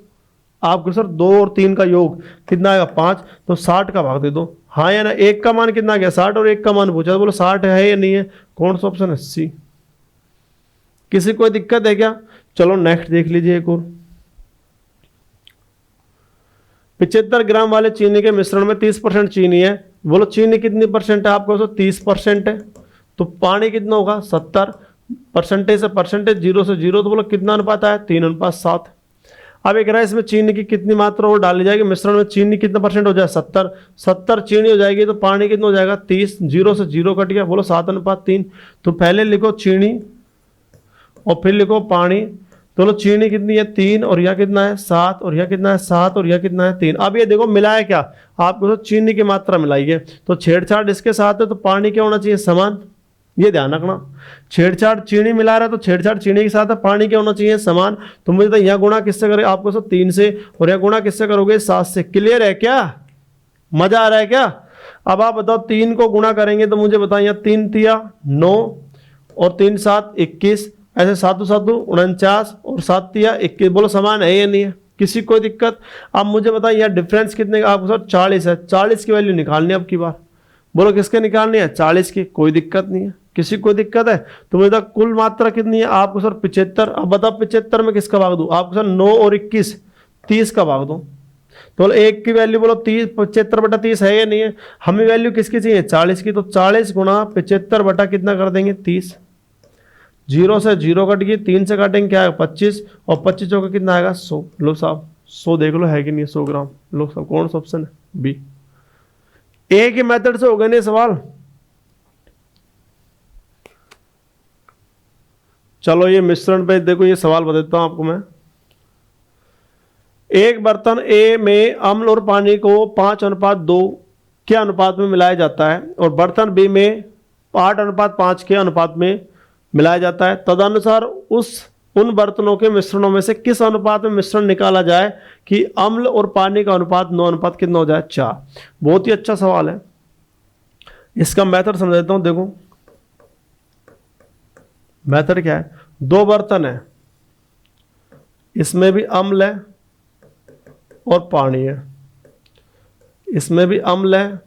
आपको, सर 2 और 3 का योग कितना आएगा 5, तो 60 का भाग दे दो। हाँ या ना, 1 का मान कितना गया 60 और 1 का मान पूछा, तो बोलो 60 है या नहीं है। कौन सा ऑप्शन है, सी। किसी कोई दिक्कत है क्या। चलो नेक्स्ट देख लीजिए एक और। 75 ग्राम वाले चीनी के मिश्रण में 30% चीनी है। बोलो चीनी कितनी परसेंट है, आपको 30% है। तो पानी कितना होगा 70, परसेंटेज से परसेंटेज 0 से 0, तो बोलो कितना अनुपात आया 3:7। अब एक रहा है इसमें चीनी की कितनी मात्रा और डाली जाएगी मिश्रण में, चीनी कितना परसेंट हो जाए 70 चीनी हो जाएगी। तो पानी कितना हो जाएगा 30, 0 से 0 कट गया, बोलो 7:3। तो पहले लिखो चीनी और फिर लिखो पानी। तो लो चीनी कितनी है 3 और यह कितना है 7 और यह कितना है 7 और यह कितना है 3। अब ये देखो मिलाया क्या, आपको तो चीनी की मात्रा मिलाई है। तो छेड़छाड़ इसके साथ है तो पानी क्या होना चाहिए, समान। ये ध्यान रखना, छेड़छाड़ चीनी मिला रहा है तो छेड़छाड़ चीनी के साथ है, पानी क्या होना चाहिए, समान। तो मुझे तो यहाँ गुणा किससे करें, आपको सब 3 से, और यहाँ गुणा किससे करोगे 7 से। क्लियर है क्या, मजा आ रहा है क्या। अब आप बताओ 3 को गुणा करेंगे तो मुझे बताओ यहाँ 3 तिया 9 और 3 7 21, ऐसे 7 7 49 और 7 तिया 21। बोलो समान है या नहीं है, किसी कोई दिक्कत। अब मुझे बताइए यहाँ डिफरेंस कितने का, आपको सर 40 है। 40 की वैल्यू निकालनी है अब की बार। बोलो किसके निकालनी है, 40 की। कोई दिक्कत नहीं है, किसी कोई दिक्कत है। तो मुझे कुल मात्रा कितनी है, आपको सर 75। अब बताओ 75 में किसका भाग दूं, आपको सर 9 और 21 30 का भाग दो। तो बोलो 1 की वैल्यू बोलो 30, 75/30 है या नहीं है। हमें वैल्यू किसकी चाहिए 40 की। तो 40 गुणा 75 बटा कितना कर देंगे 30। 0 से 0 कट गई, 3 से काटेंगे क्या आएगा 25 और 25 चौका कितना आएगा 100। लो साहब 100 देख लो है कि नहीं 100 ग्राम। लो साहब कौन सा ऑप्शन है, बी। एक ही मेथड से हो गए नहीं सवाल। चलो ये मिश्रण पे देखो, ये सवाल बताता हूं आपको मैं। एक बर्तन ए में अम्ल और पानी को 5:2 के अनुपात में मिलाया जाता है और बर्तन बी में 8:5 के अनुपात में मिलाया जाता है। तदनुसार उस उन बर्तनों के मिश्रणों में से किस अनुपात में मिश्रण निकाला जाए कि अम्ल और पानी का अनुपात 9 अनुपात कितना हो जाए 4। बहुत ही अच्छा सवाल है। इसका मेथड समझ देता हूं। देखो मेथड क्या है, दो बर्तन है, इसमें भी अम्ल है और पानी है, इसमें भी अम्ल है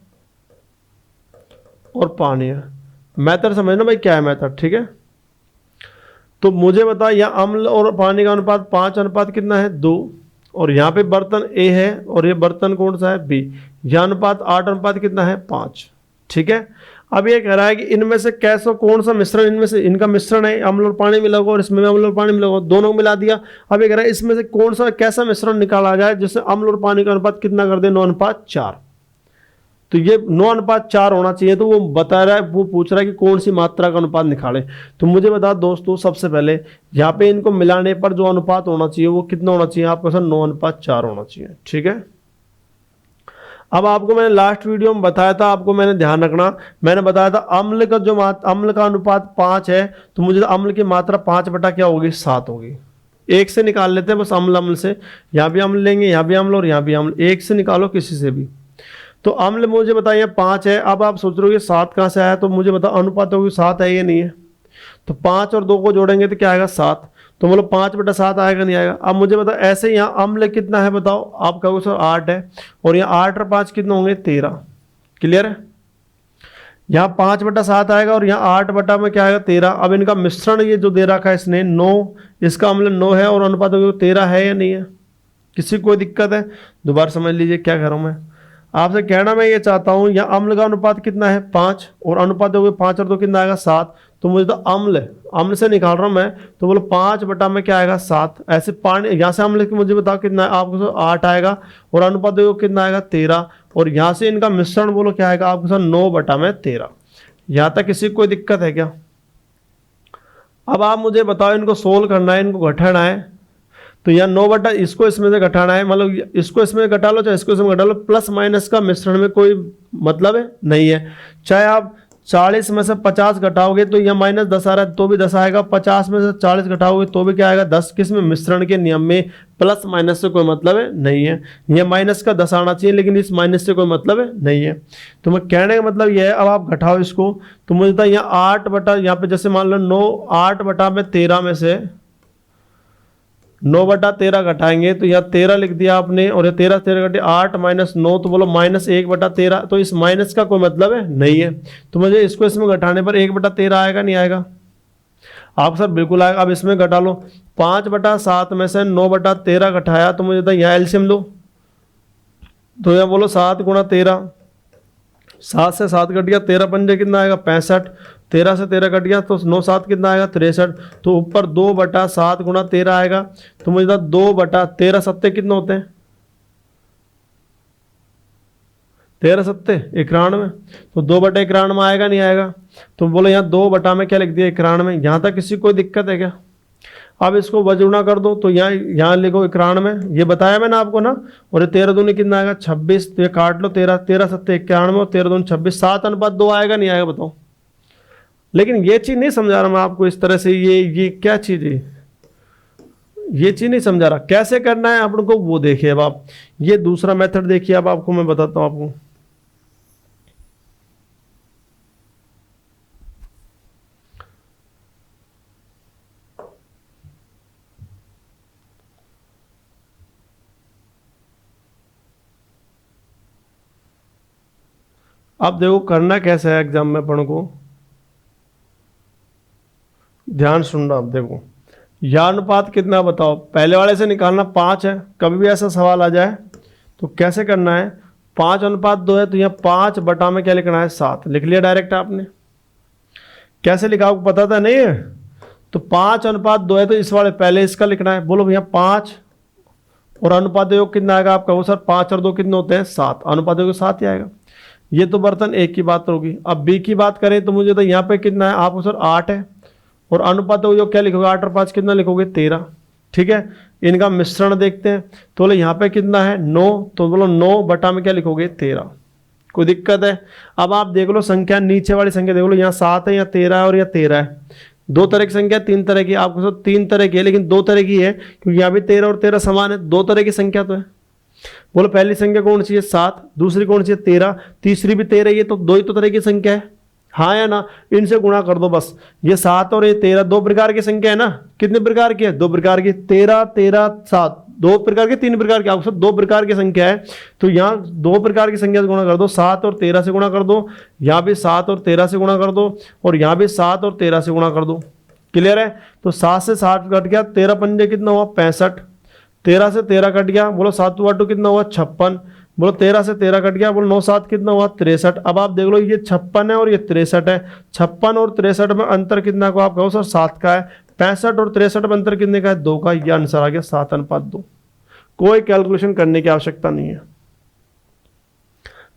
और पानी है। मेथड समझना भाई क्या है मेथड, ठीक है। तो मुझे बता यहाँ अम्ल और पानी का अनुपात 5 अनुपात कितना है 2, और यहाँ पे बर्तन ए है और ये बर्तन कौन सा है बी, यह अनुपात 8 अनुपात कितना है 5, ठीक है। अब ये कह रहा है कि इनमें से कैसा कौन सा मिश्रण, इनमें से इनका मिश्रण है, अम्ल और पानी मिला होगा और इसमें भी अम्ल और पानी मिला होगा, दोनों को मिला दिया। अब ये कह रहा है इसमें से कौन सा कैसा मिश्रण निकाला जाए जिससे अम्ल और पानी का अनुपात कितना कर दे 9 अनुपात 4। तो ये 9 अनुपात 4 होना चाहिए। तो वो बता रहा है, वो पूछ रहा है कि कौन सी मात्रा का अनुपात निकाले। तो मुझे बता दोस्तों, सबसे पहले यहाँ पे इनको मिलाने पर जो अनुपात होना चाहिए वो कितना होना चाहिए आपका सर 9 अनुपात 4 होना चाहिए, ठीक है। अब आपको मैंने लास्ट वीडियो में बताया था, आपको मैंने ध्यान रखना, मैंने बताया था अम्ल का जो अम्ल का अनुपात 5 है, तो मुझे अम्ल की मात्रा 5 बटा क्या होगी 7 होगी। एक से निकाल लेते हैं बस, अम्ल से, यहाँ भी अम्ल लेंगे, यहाँ भी अम्ल और यहाँ भी अम्ल, एक से निकालो किसी से भी। तो अम्ल मुझे बताइए 5 है। अब आप सोच रहे हो कि 7 कहाँ से आया, तो मुझे बताओ अनुपात होगी 7 है या नहीं है। तो 5 और 2 को जोड़ेंगे तो क्या आएगा 7, तो मतलब 5 बटा 7 आएगा नहीं आएगा। अब मुझे बताओ ऐसे यहाँ अम्ल कितना है बताओ, आप कहोगे सर 8 है, और यहाँ 8 और 5 कितना होंगे 13, क्लियर है। यहाँ 5 बटा 7 आएगा और यहाँ 8 बटा में क्या आएगा 13। अब इनका मिश्रण ये जो दे रखा है इसने 9, इसका अम्ल 9 है और अनुपात 13 है या नहीं है। किसी को कोई दिक्कत है, दोबारा समझ लीजिए क्या कह रहा हूँ मैं आपसे। कहना मैं ये चाहता हूँ यहाँ अम्ल का अनुपात कितना है 5 और अनुपात हो गए 5 और 2 कितना आएगा 7। तो मुझे तो अम्ल से निकाल रहा हूँ मैं, तो बोलो 5 बटा में क्या आएगा 7। ऐसे पानी यहाँ से अम्ल की मुझे बताओ कितना है, आपको सर 8 आएगा और अनुपात देखो कितना आएगा 13, और यहाँ से इनका मिश्रण बोलो क्या आएगा आपको सर 9 बटा में 13। यहाँ तक किसी को कोई दिक्कत है क्या। अब आप मुझे बताओ इनको सोल्व करना है, इनको घटाना है। तो यहाँ 9 बटा इसको इसमें से घटाना है, मतलब इसको इसमें घटा लो चाहे इसको इसमें घटा लो, प्लस माइनस का मिश्रण में कोई मतलब है नहीं है। चाहे आप 40 में से 50 घटाओगे तो यह -10 आ रहा है तो भी 10 आएगा, 50 में से 40 घटाओगे तो भी क्या आएगा 10। किस में, मिश्रण के नियम में प्लस माइनस से कोई मतलब है नहीं है। यह माइनस का 10 आना चाहिए लेकिन इस माइनस से कोई मतलब है नहीं है। तो मैं कहने का मतलब यह है, अब आप घटाओ इसको तो मुझे था यहाँ 8 बटा, यहाँ पे जैसे मान लो 9, 8 बटा में 13 में से 9 बटा 13 घटाएंगे तो यहाँ 13 लिख दिया आपने, और ये 13 घटे 8 माइनस 9 तो बोलो -1 बटा 13। तो इस माइनस का कोई मतलब है नहीं है। तो मुझे इसको इसमें घटाने पर 1 बटा 13 आएगा नहीं आएगा, आप सर बिल्कुल आएगा। अब इसमें घटा लो, 5 बटा 7 में से 9 बटा 13 घटाया तो मुझे था यहाँ एलसीएम लो, तो यहाँ बोलो 7 गुणा 13, 7 से 7 कट गया, 13 पंजे कितना आएगा 65, 13 से 13 कट गया तो 9 7 कितना आएगा 63। तो ऊपर 2 बटा 7 गुणा 13 आएगा, तो मुझे था 2 बटा 13 सत्ते कितने होते हैं 13 सत्ते 91, तो 2 बटा 91 आएगा नहीं आएगा। तो बोलो यहाँ 2 बटा में क्या लिख दिया 91। यहाँ तक किसी को दिक्कत है क्या। अब इसको वजुना कर दो तो यहाँ लिखो 91, ये बताया मैंने आपको ना, और ये 13 दूनी कितना आएगा 26, तो ये काट लो 13, 13 सत्ते 91 और 13 दूनी 26, 7 अनुपात 2 आएगा नहीं आएगा बताओ। लेकिन ये चीज़ नहीं समझा रहा मैं आपको इस तरह से, ये क्या चीज़ है, ये चीज़ नहीं समझा रहा कैसे करना है अपन को, वो देखिए। अब आप ये दूसरा मेथड देखिए, अब आपको मैं बताता हूँ आपको। अब देखो करना कैसे है एग्जाम में अपन को, ध्यान सुनना। अब देखो यह अनुपात कितना बताओ, पहले वाले से निकालना 5 है। कभी भी ऐसा सवाल आ जाए तो कैसे करना है, 5 अनुपात 2 है तो यहाँ 5 बटा में क्या लिखना है 7, लिख लिया डायरेक्ट आपने। कैसे लिखा आपको पता था नहीं है, तो 5 अनुपात 2 है तो इस वाले पहले इसका लिखना है। बोलो भैया 5 और अनुपात योग कितना आएगा आपका, वो सर 5 और 2 कितने होते हैं 7, अनुपात योग 7 ही आएगा। ये तो बर्तन एक की बात होगी। अब बी की बात करें तो मुझे तो यहाँ पे कितना है आपको सर 8 है, और अनुपात योग क्या लिखोगे 8 और 5 कितना लिखोगे 13, ठीक है। इनका मिश्रण देखते हैं तो बोले यहाँ पे कितना है 9, तो बोलो 9 बटा में क्या लिखोगे 13। कोई दिक्कत है। अब आप देख लो संख्या, नीचे वाली संख्या देख लो, यहाँ 7 है, यहाँ 13 है और यहाँ 13 है। दो तरह की संख्या, तीन तरह की, आपको सब तीन तरह की है लेकिन दो तरह की है क्योंकि यहाँ भी 13 और 13 समान है, दो तरह की संख्या तो है। बोलो पहली संख्या कौन सी है 7, दूसरी कौन सी है 13, तीसरी भी 13 ही है, तो दो ही तो तरह की संख्या है, हाँ या ना। इनसे गुणा कर दो बस, ये 7 और ये 13 दो प्रकार की संख्या है ना। कितने प्रकार की है? दो प्रकार की, 13 13 7, दो प्रकार की, तीन प्रकार की, आपको सब दो प्रकार की संख्या है। तो यहाँ दो प्रकार की संख्या से गुणा कर दो, 7 और 13 से गुणा कर दो, यहाँ भी 7 और 13 से गुणा कर दो, और यहाँ भी 7 और 13 से गुणा कर दो। क्लियर है? तो 7 से 7 कट गया, 13 पंजे कितना हुआ 65, 13 से 13 कट गया, बोलो 7 वाटू कितना हुआ 56, बोलो 13 से 13 कट गया, बोलो 9 7 कितना हुआ 63। अब आप देख लो ये 56 है और ये 63 है, 56 और 63 में अंतर कितना को आप कहो सर 7 का है, 65 और 63 में अंतर कितने का है 2 का, ये आंसर आ गया 7:2। कोई कैलकुलेशन करने की आवश्यकता नहीं है।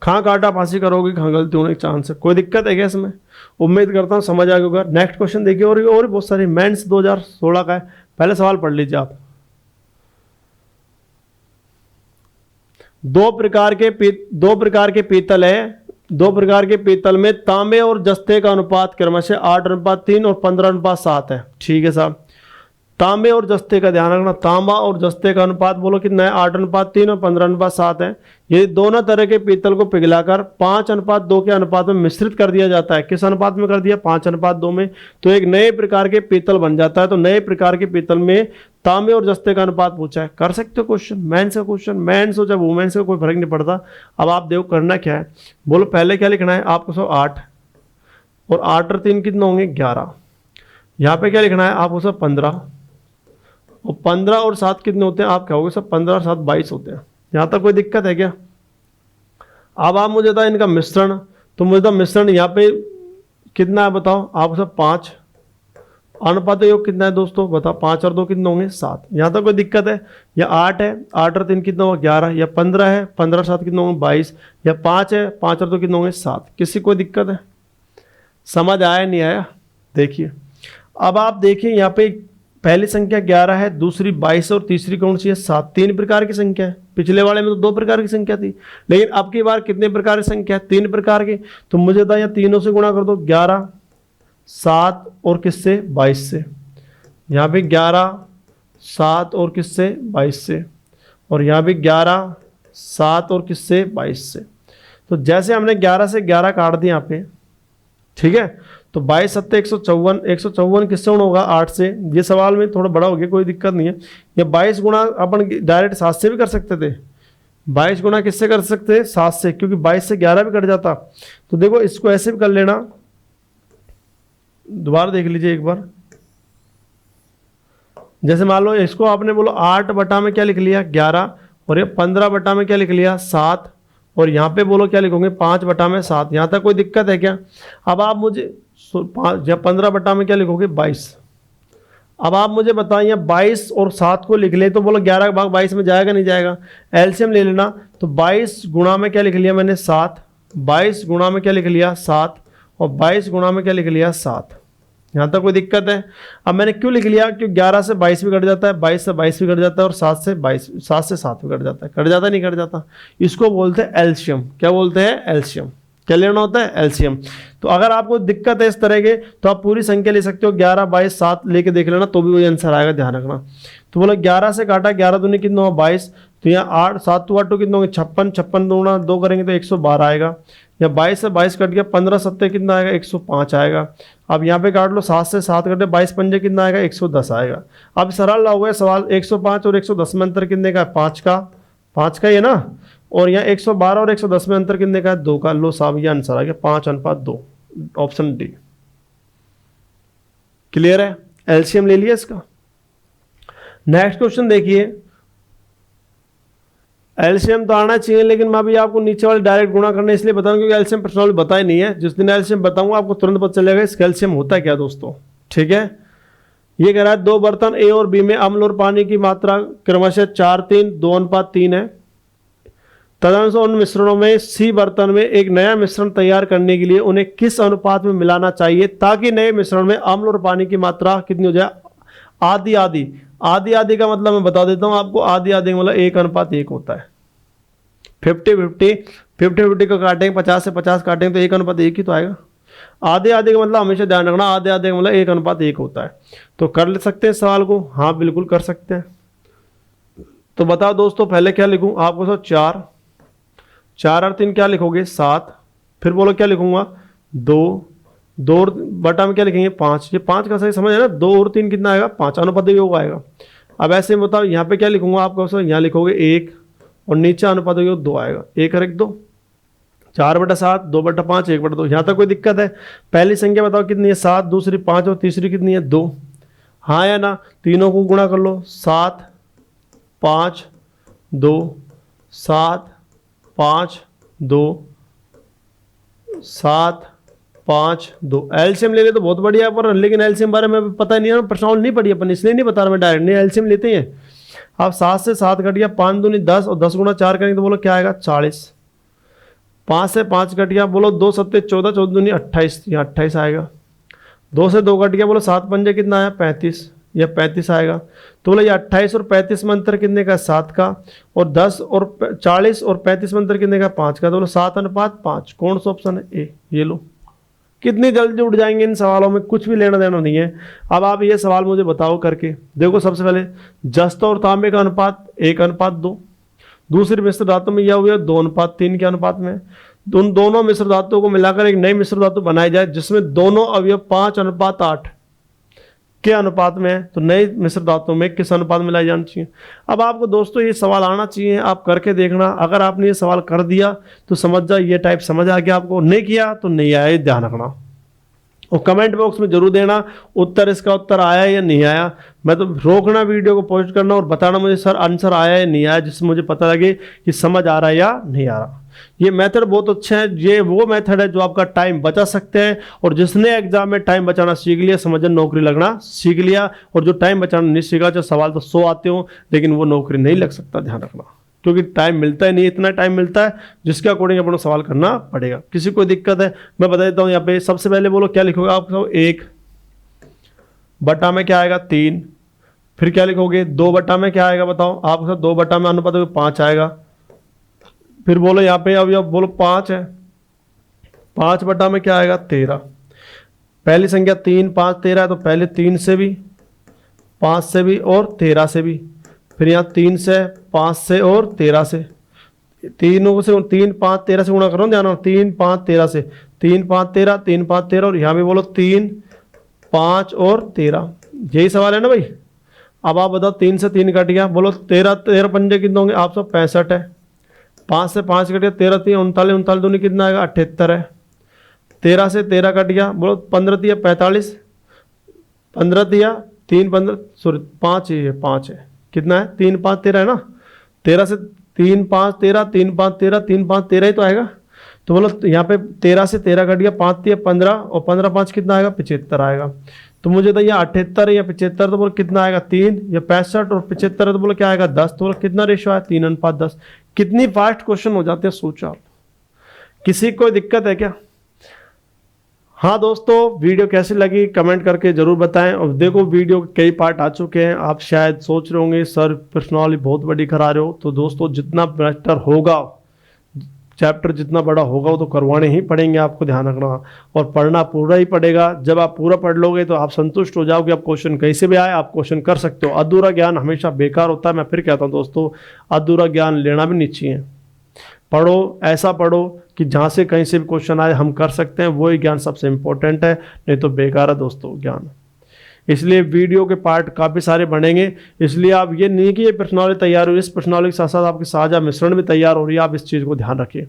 खां काटा फांसी करोगे, खां गलती होने के चांस है। कोई दिक्कत है क्या इसमें? उम्मीद करता हूँ समझ आ गया होगा। नेक्स्ट क्वेश्चन देखिए, और बहुत सारी मेंस 2016 का है, पहले सवाल पढ़ लीजिए आप। दो प्रकार के पीतल है, दो प्रकार के पीतल में तांबे और जस्ते का अनुपात क्रमशः 8:3 और 15:7 है। ठीक है साहब, तांबे और जस्ते का ध्यान रखना, तांबा और जस्ते का अनुपात बोलो कितना है 8:3 और 15:7 है। ये दोनों तरह के पीतल को पिघलाकर 5:2 के अनुपात में मिश्रित कर दिया जाता है। किस अनुपात में कर दिया? 5:2 में। तो एक नए प्रकार के पीतल बन जाता है। तो नए प्रकार के पीतल में तांबे और जस्ते का अनुपात पूछा है, कर सकते हो क्वेश्चन, मेंस का क्वेश्चन, मेंस हो चाहे वुमेन्स का कोई फर्क नहीं पड़ता। अब आप देखो करना क्या है, बोलो पहले क्या लिखना है आपको, सब 8 और 8 और 3 कितना होंगे 11। यहाँ पे क्या लिखना है आपको, सब 15 और 15 और 7 कितने होते हैं आप कहोगे सब 15 और 7 22 होते हैं। यहाँ तक कोई दिक्कत है क्या? अब आप मुझे बताओ इनका मिश्रण, तो मुझे तो मिश्रण यहाँ पे कितना है बताओ आप, सब 5। अनुपात योग कितना है दोस्तों बताओ, 5 और 2 कितने होंगे 7। यहाँ तक कोई दिक्कत है? या 8 है, 8 और 3 कितना होगा 11, या 15 है, 15 और 7 कितने होंगे 22, या 5 है, 5 और 2 कितने होंगे 7। किसी कोई दिक्कत है? समझ आया नहीं आया? देखिए अब आप देखिए यहाँ पे पहली संख्या 11 है, दूसरी 22 और तीसरी कौन सी है 7। तीन प्रकार की संख्या है। पिछले वाले में तो दो प्रकार की संख्या थी, लेकिन अब की बार कितने प्रकार की संख्या है? 3 प्रकार की। तो मुझे था यहाँ तीनों से गुणा कर दो, 11 7 और किससे 22 से। यहाँ भी 11 7 और किससे 22 से, और यहाँ भी 11 7 और किससे 22 से। तो जैसे हमने 11 से 11 काट दिया यहाँ पे, ठीक है, तो 22 7 154, 154 किससे गुणा होगा 8 से। ये सवाल में थोड़ा बड़ा हो गया, कोई दिक्कत नहीं है। ये 22 गुणा अपन डायरेक्ट 7 से भी कर सकते थे, 22 गुणा किससे कर सकते थे 7 से, क्योंकि 22 से 11 भी कट जाता। तो देखो इसको ऐसे भी कर लेना, दोबारा देख लीजिए एक बार। जैसे मान लो इसको आपने बोलो 8 बटा में क्या लिख लिया 11, और ये 15 बटा में क्या लिख लिया 7, और यहाँ पे बोलो क्या लिखोगे 5 बटा में 7। यहाँ तक कोई दिक्कत है क्या? अब आप मुझे 15 बटा में क्या लिखोगे 22। अब आप मुझे बताइए 22 और 7 को लिख ले तो बोलो 11 भाग 22 में जाएगा नहीं जाएगा? एलसीएम ले लेना। तो 22 गुणा में क्या लिख लिया मैंने 7, 22 गुणा में क्या लिख लिया 7, और 22 गुणा में क्या लिख लिया 7। यहाँ तक कोई दिक्कत है? अब मैंने क्यों लिख लिया? क्योंकि 11 से 22 भी कट जाता है, 22 से 22 भी कट जाता है, और 7 से 7 भी कट जाता है। कट जाता नहीं कट जाता? इसको बोलते हैं एलसीएम। क्या बोलते हैं? एलसीएम। क्या लेना होता है? एलसीएम। तो अगर आपको दिक्कत है इस तरह के, तो आप पूरी संख्या ले सकते हो, 11 22 7 लेके देख लेना, तो भी वही आंसर आएगा, ध्यान रखना। तो बोलो 11 से काटा, 11 दूनी कितना हुआ 22, तो यहाँ 8 7 2 8 कितना होंगे 56, 56 दूना 2 करेंगे तो 112 आएगा। या 22 से 22 कट गया, 15 7 कितना आएगा 105 आएगा। अब यहाँ पे काट लो 7 से 7 कटे, 22 पंजे कितना आएगा 110 आएगा। अब सरल हो गया सवाल, 105 और 110 में अंतर कितने का है 5 का, 5 का ही है ना। और यहाँ 112 और 110 में अंतर कितने का है 2 का। लो साहब ये आंसर आ गया 5:2, ऑप्शन डी। क्लियर है? एलसीएम ले लिया इसका। नेक्स्ट क्वेश्चन देखिए, एलसीएम तो आना चाहिए, लेकिन मैं अभी आपको नीचे वाले डायरेक्ट गुणा करने इसलिए बताऊं क्योंकि एलसीएम पर्सनली बता ही नहीं है। जिस दिन एलसीएम बताऊंगा आपको तुरंत पता चलेगा इसका एलसीएम होता है क्या दोस्तों। ठीक है, ये कह रहा है 2 बर्तन ए और बी में अम्ल और पानी की मात्रा क्रमशः 4:3 2:3 है। तदनुसार उन मिश्रणों में सी बर्तन में एक नया मिश्रण तैयार करने के लिए उन्हें किस अनुपात में मिलाना चाहिए ताकि नए मिश्रण में अम्ल और पानी की मात्रा कितनी हो जाए? आधी आधी। आधी आधी का मतलब मैं बता देता हूं आपको, आधी आधी का मतलब 1:1 होता है। 50-50 को काटेंगे, 50 से 50 काटेंगे तो 1:1 ही तो आएगा। आधे आधे का मतलब हमेशा ध्यान रखना, आधे आधे का मतलब 1:1 होता है। तो कर ले सकते हैं सवाल को? हाँ बिल्कुल कर सकते हैं। तो बताओ दोस्तों पहले क्या लिखूं आपको? सब 4, 4 और 3 क्या लिखोगे? 7। फिर बोलो क्या लिखूंगा? 2, 2 बटा में क्या लिखेंगे? 5। ये 5 का सही समझ है ना? 2 और 3 कितना आएगा? 5, अनुपात योग आएगा। अब ऐसे में बताओ यहाँ पे क्या लिखूंगा आपको? यहाँ लिखोगे 1 और नीचे अनुपात योग 2 आएगा। 1 और 1 2, 4/7, 2/5, 1/2। यहाँ तक कोई दिक्कत है? पहली संख्या बताओ कितनी है? 7, दूसरी 5 और तीसरी कितनी है? 2। हाँ या ना? तीनों को गुणा कर लो। 7 5 2, 7 5 2, 7 5 2। एलसीएम ले ले तो बहुत बढ़िया, पर लेकिन एलसीएम बारे में पता नहीं है, प्रश्नावली नहीं पढ़ी अपन, इसलिए नहीं बता रहा मैं, डायरेक्ट नहीं एलसीएम लेते हैं। अब 7 से 7 कट गया, 5 दूनी 10 और 10 गुणा 4 करेंगे तो बोलो क्या आएगा? 40। 5 से 5 कट गया, बोलो 2 7 14, 14 दूनी 28, यहाँ 28 आएगा। 2 से 2 कट गया, बोलो 7 पंजे कितना आया? 35, यह 35 आएगा। तो बोले ये 28 और 35 में अंतर कितने का? 7 का। और 10 और 40 और 35 में अंतर कितने का? 5 का। तो बोलो 7:5। कौन सा ऑप्शन है? ए। ये लो, कितनी जल्दी उठ जाएंगे इन सवालों में, कुछ भी लेना देना नहीं है। अब आप ये सवाल मुझे बताओ करके देखो। सबसे पहले जस्त और तांबे का अनुपात 1:2। दूसरी मिश्र धातु में यह हुआ 2:3 के अनुपात में। उन दोनों मिश्र धातुओं को मिलाकर एक नई मिश्र धातु बनाई जाए जिसमें दोनों अवयव 5:8 के अनुपात में है, तो नई मिश्र धातु में किस अनुपात में लाई जानी चाहिए? अब आपको दोस्तों ये सवाल आना चाहिए, आप करके देखना। अगर आपने ये सवाल कर दिया तो समझ जाओ ये टाइप समझ आ गया आपको, नहीं किया तो नहीं आया, ये ध्यान रखना। और कमेंट बॉक्स में जरूर देना उत्तर, इसका उत्तर आया या नहीं आया। मैं तो रोकना वीडियो को पोस्ट करना और बताना मुझे सर आंसर आया या नहीं आया, जिससे मुझे पता लगे कि समझ आ रहा है या नहीं आ रहा। ये मेथड बहुत अच्छा है, ये वो मेथड है जो आपका टाइम बचा सकते हैं। और जिसने एग्जाम में टाइम बचाना सीख लिया, समझन नौकरी लगना सीख लिया। और जो टाइम बचाना नहीं सीखा, चाहे सवाल तो 100 आते हो लेकिन वो नौकरी नहीं लग सकता, ध्यान रखना। क्योंकि टाइम मिलता ही नहीं, इतना टाइम मिलता है जिसके अकॉर्डिंग अपना सवाल करना पड़ेगा। किसी को दिक्कत है मैं बता देता हूँ। यहाँ पे सबसे पहले बोलो क्या लिखोगे आप? 1 बटा में क्या आएगा? 3। फिर क्या लिखोगे? 2 बटा में क्या आएगा बताओ? आपके साथ 2 बटा में अनुपात 5 आएगा। फिर बोलो यहाँ पे अब बोलो 5 है, 5 बटा में क्या आएगा? 13। पहली संख्या 3 5 13 है, तो पहले 3 से भी, 5 से भी और 13 से भी। फिर यहाँ 3 से, 5 से और 13 से, तीनों से 3 5 13 से गुणा करो, ध्यान, 3 5 13 से, 3 5 13, 3 5 13। और यहाँ भी बोलो 3 5 और 13। यही सवाल है ना भाई? अब आप बताओ 3 से 3 कट गया, बोलो 13 13 पंजे कितने होंगे? आप सब 65 है। 5 से 5 कट गया, 13 3 39, 39 दूनी कितना आएगा? 78 है। 13 से 13 कट गया, बोलो 15 3 45, 15 3 15 सॉरी 5 ही है, 5 है। कितना है? 3 5 13 है ना? 13 से 3 5 13, 3 5 13, 3 5 13 ही तो आएगा। तो बोलो यहाँ पे 13 से 13 कट गया, 5 3 15 और 15 5 कितना आएगा? 75 आएगा। तो मुझे तो यहाँ 78 या 75, तो बोलो कितना आएगा? 3 या 65 और 75 है, तो बोलो क्या आएगा? 10। तो बोलो कितना रेशो आया? 3:10। कितनी फास्ट क्वेश्चन हो जाते हैं, सोचो आप। किसी को दिक्कत है क्या? हाँ दोस्तों, वीडियो कैसी लगी कमेंट करके जरूर बताएं। और देखो वीडियो के कई पार्ट आ चुके हैं, आप शायद सोच रहे होंगे सर प्रश्नावली बहुत बड़ी करा रहे हो। तो दोस्तों जितना बेटर होगा, चैप्टर जितना बड़ा होगा वो तो करवाने ही पड़ेंगे, आपको ध्यान रखना। और पढ़ना पूरा ही पड़ेगा। जब आप पूरा पढ़ लोगे तो आप संतुष्ट हो जाओगे। आप क्वेश्चन कैसे भी आए आप क्वेश्चन कर सकते हो। अधूरा ज्ञान हमेशा बेकार होता है। मैं फिर कहता हूँ दोस्तों, अधूरा ज्ञान लेना भी नहीं चाहिए। पढ़ो, ऐसा पढ़ो कि जहाँ से कहीं से भी क्वेश्चन आए हम कर सकते हैं, वही ज्ञान सबसे इंपॉर्टेंट है, नहीं तो बेकार है दोस्तों ज्ञान। इसलिए वीडियो के पार्ट काफ़ी सारे बनेंगे। इसलिए आप ये नहीं कि ये प्रश्नावली तैयार हुई, इस प्रश्नावली के साथ साथ आपकी साझा मिश्रण भी तैयार हो रही है, आप इस चीज़ को ध्यान रखिए।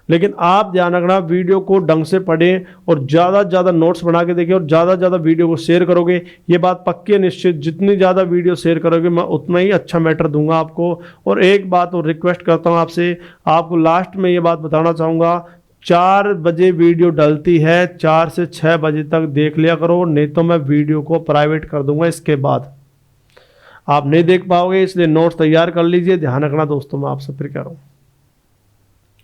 लेकिन आप ध्यान रखना, वीडियो को ढंग से पढ़ें और ज़्यादा से ज़्यादा नोट्स बना के देखें और ज़्यादा से ज़्यादा वीडियो को शेयर करोगे, ये बात पक्की है निश्चित। जितनी ज़्यादा वीडियो शेयर करोगे मैं उतना ही अच्छा मैटर दूंगा आपको। और एक बात और रिक्वेस्ट करता हूँ आपसे, आपको लास्ट में ये बात बताना चाहूँगा, 4 बजे वीडियो डलती है, 4 से 6 बजे तक देख लिया करो, नहीं तो मैं वीडियो को प्राइवेट कर दूंगा। इसके बाद आप नहीं देख पाओगे, इसलिए नोट्स तैयार कर लीजिए। ध्यान रखना दोस्तों, मैं आपसे फिर कह रहा हूँ।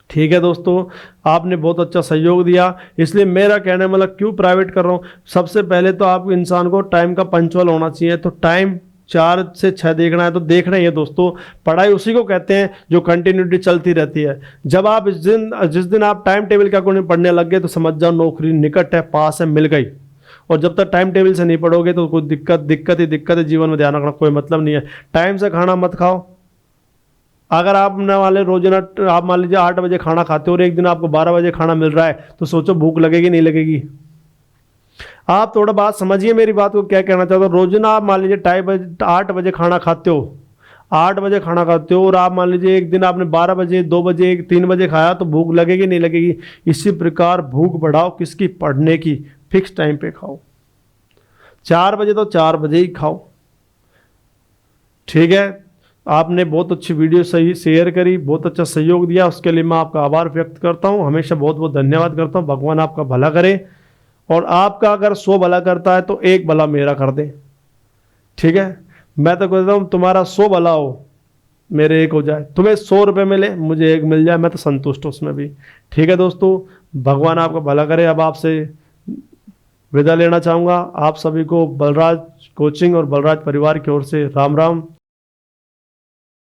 ठीक है दोस्तों, आपने बहुत अच्छा सहयोग दिया, इसलिए मेरा कहने मतलब क्यों प्राइवेट कर रहा हूँ। सबसे पहले तो आप इंसान को टाइम का पंचुअल होना चाहिए। तो टाइम 4 से 6 देखना है तो देखना ही है दोस्तों। पढ़ाई उसी को कहते हैं जो कंटिन्यूटी चलती रहती है। जब आप जिस दिन आप टाइम टेबल के अकॉर्डिंग पढ़ने लग गए तो समझ जाओ नौकरी निकट है, पास है, मिल गई। और जब तक टाइम टेबल से नहीं पढ़ोगे तो कोई दिक्कत है जीवन में। ध्यान रखना, कोई मतलब नहीं है। टाइम से खाना मत खाओ। अगर आप न वाले रोजाना आप मान लीजिए 8 बजे खाना खाते हो और एक दिन आपको 12 बजे खाना मिल रहा है तो सोचो भूख लगेगी नहीं लगेगी। आप थोड़ा बात समझिए मेरी बात को, क्या कहना चाहता हूँ। रोजाना आप मान लीजिए 8 बजे खाना खाते हो, 8 बजे खाना खाते हो और आप मान लीजिए एक दिन आपने 12 बजे, 2 बजे, 3 बजे खाया तो भूख लगेगी नहीं लगेगी। इसी प्रकार भूख बढ़ाओ किसकी? पढ़ने की। फिक्स टाइम पे खाओ। 4 बजे तो 4 बजे ही खाओ, ठीक है। आपने बहुत अच्छी वीडियो सही शेयर करी, बहुत अच्छा सहयोग दिया, उसके लिए मैं आपका आभार व्यक्त करता हूँ। हमेशा बहुत बहुत धन्यवाद करता हूँ। भगवान आपका भला करे और आपका अगर 100 भला करता है तो 1 भला मेरा कर दे, ठीक है। मैं तो कहता हूँ तुम्हारा 100 भला हो, मेरे 1 हो जाए। तुम्हें 100 रुपये मिले, मुझे 1 मिल जाए, मैं तो संतुष्ट हूँ उसमें भी, ठीक है दोस्तों। भगवान आपका भला करे। अब आपसे विदा लेना चाहूँगा। आप सभी को बलराज कोचिंग और बलराज परिवार की ओर से राम राम।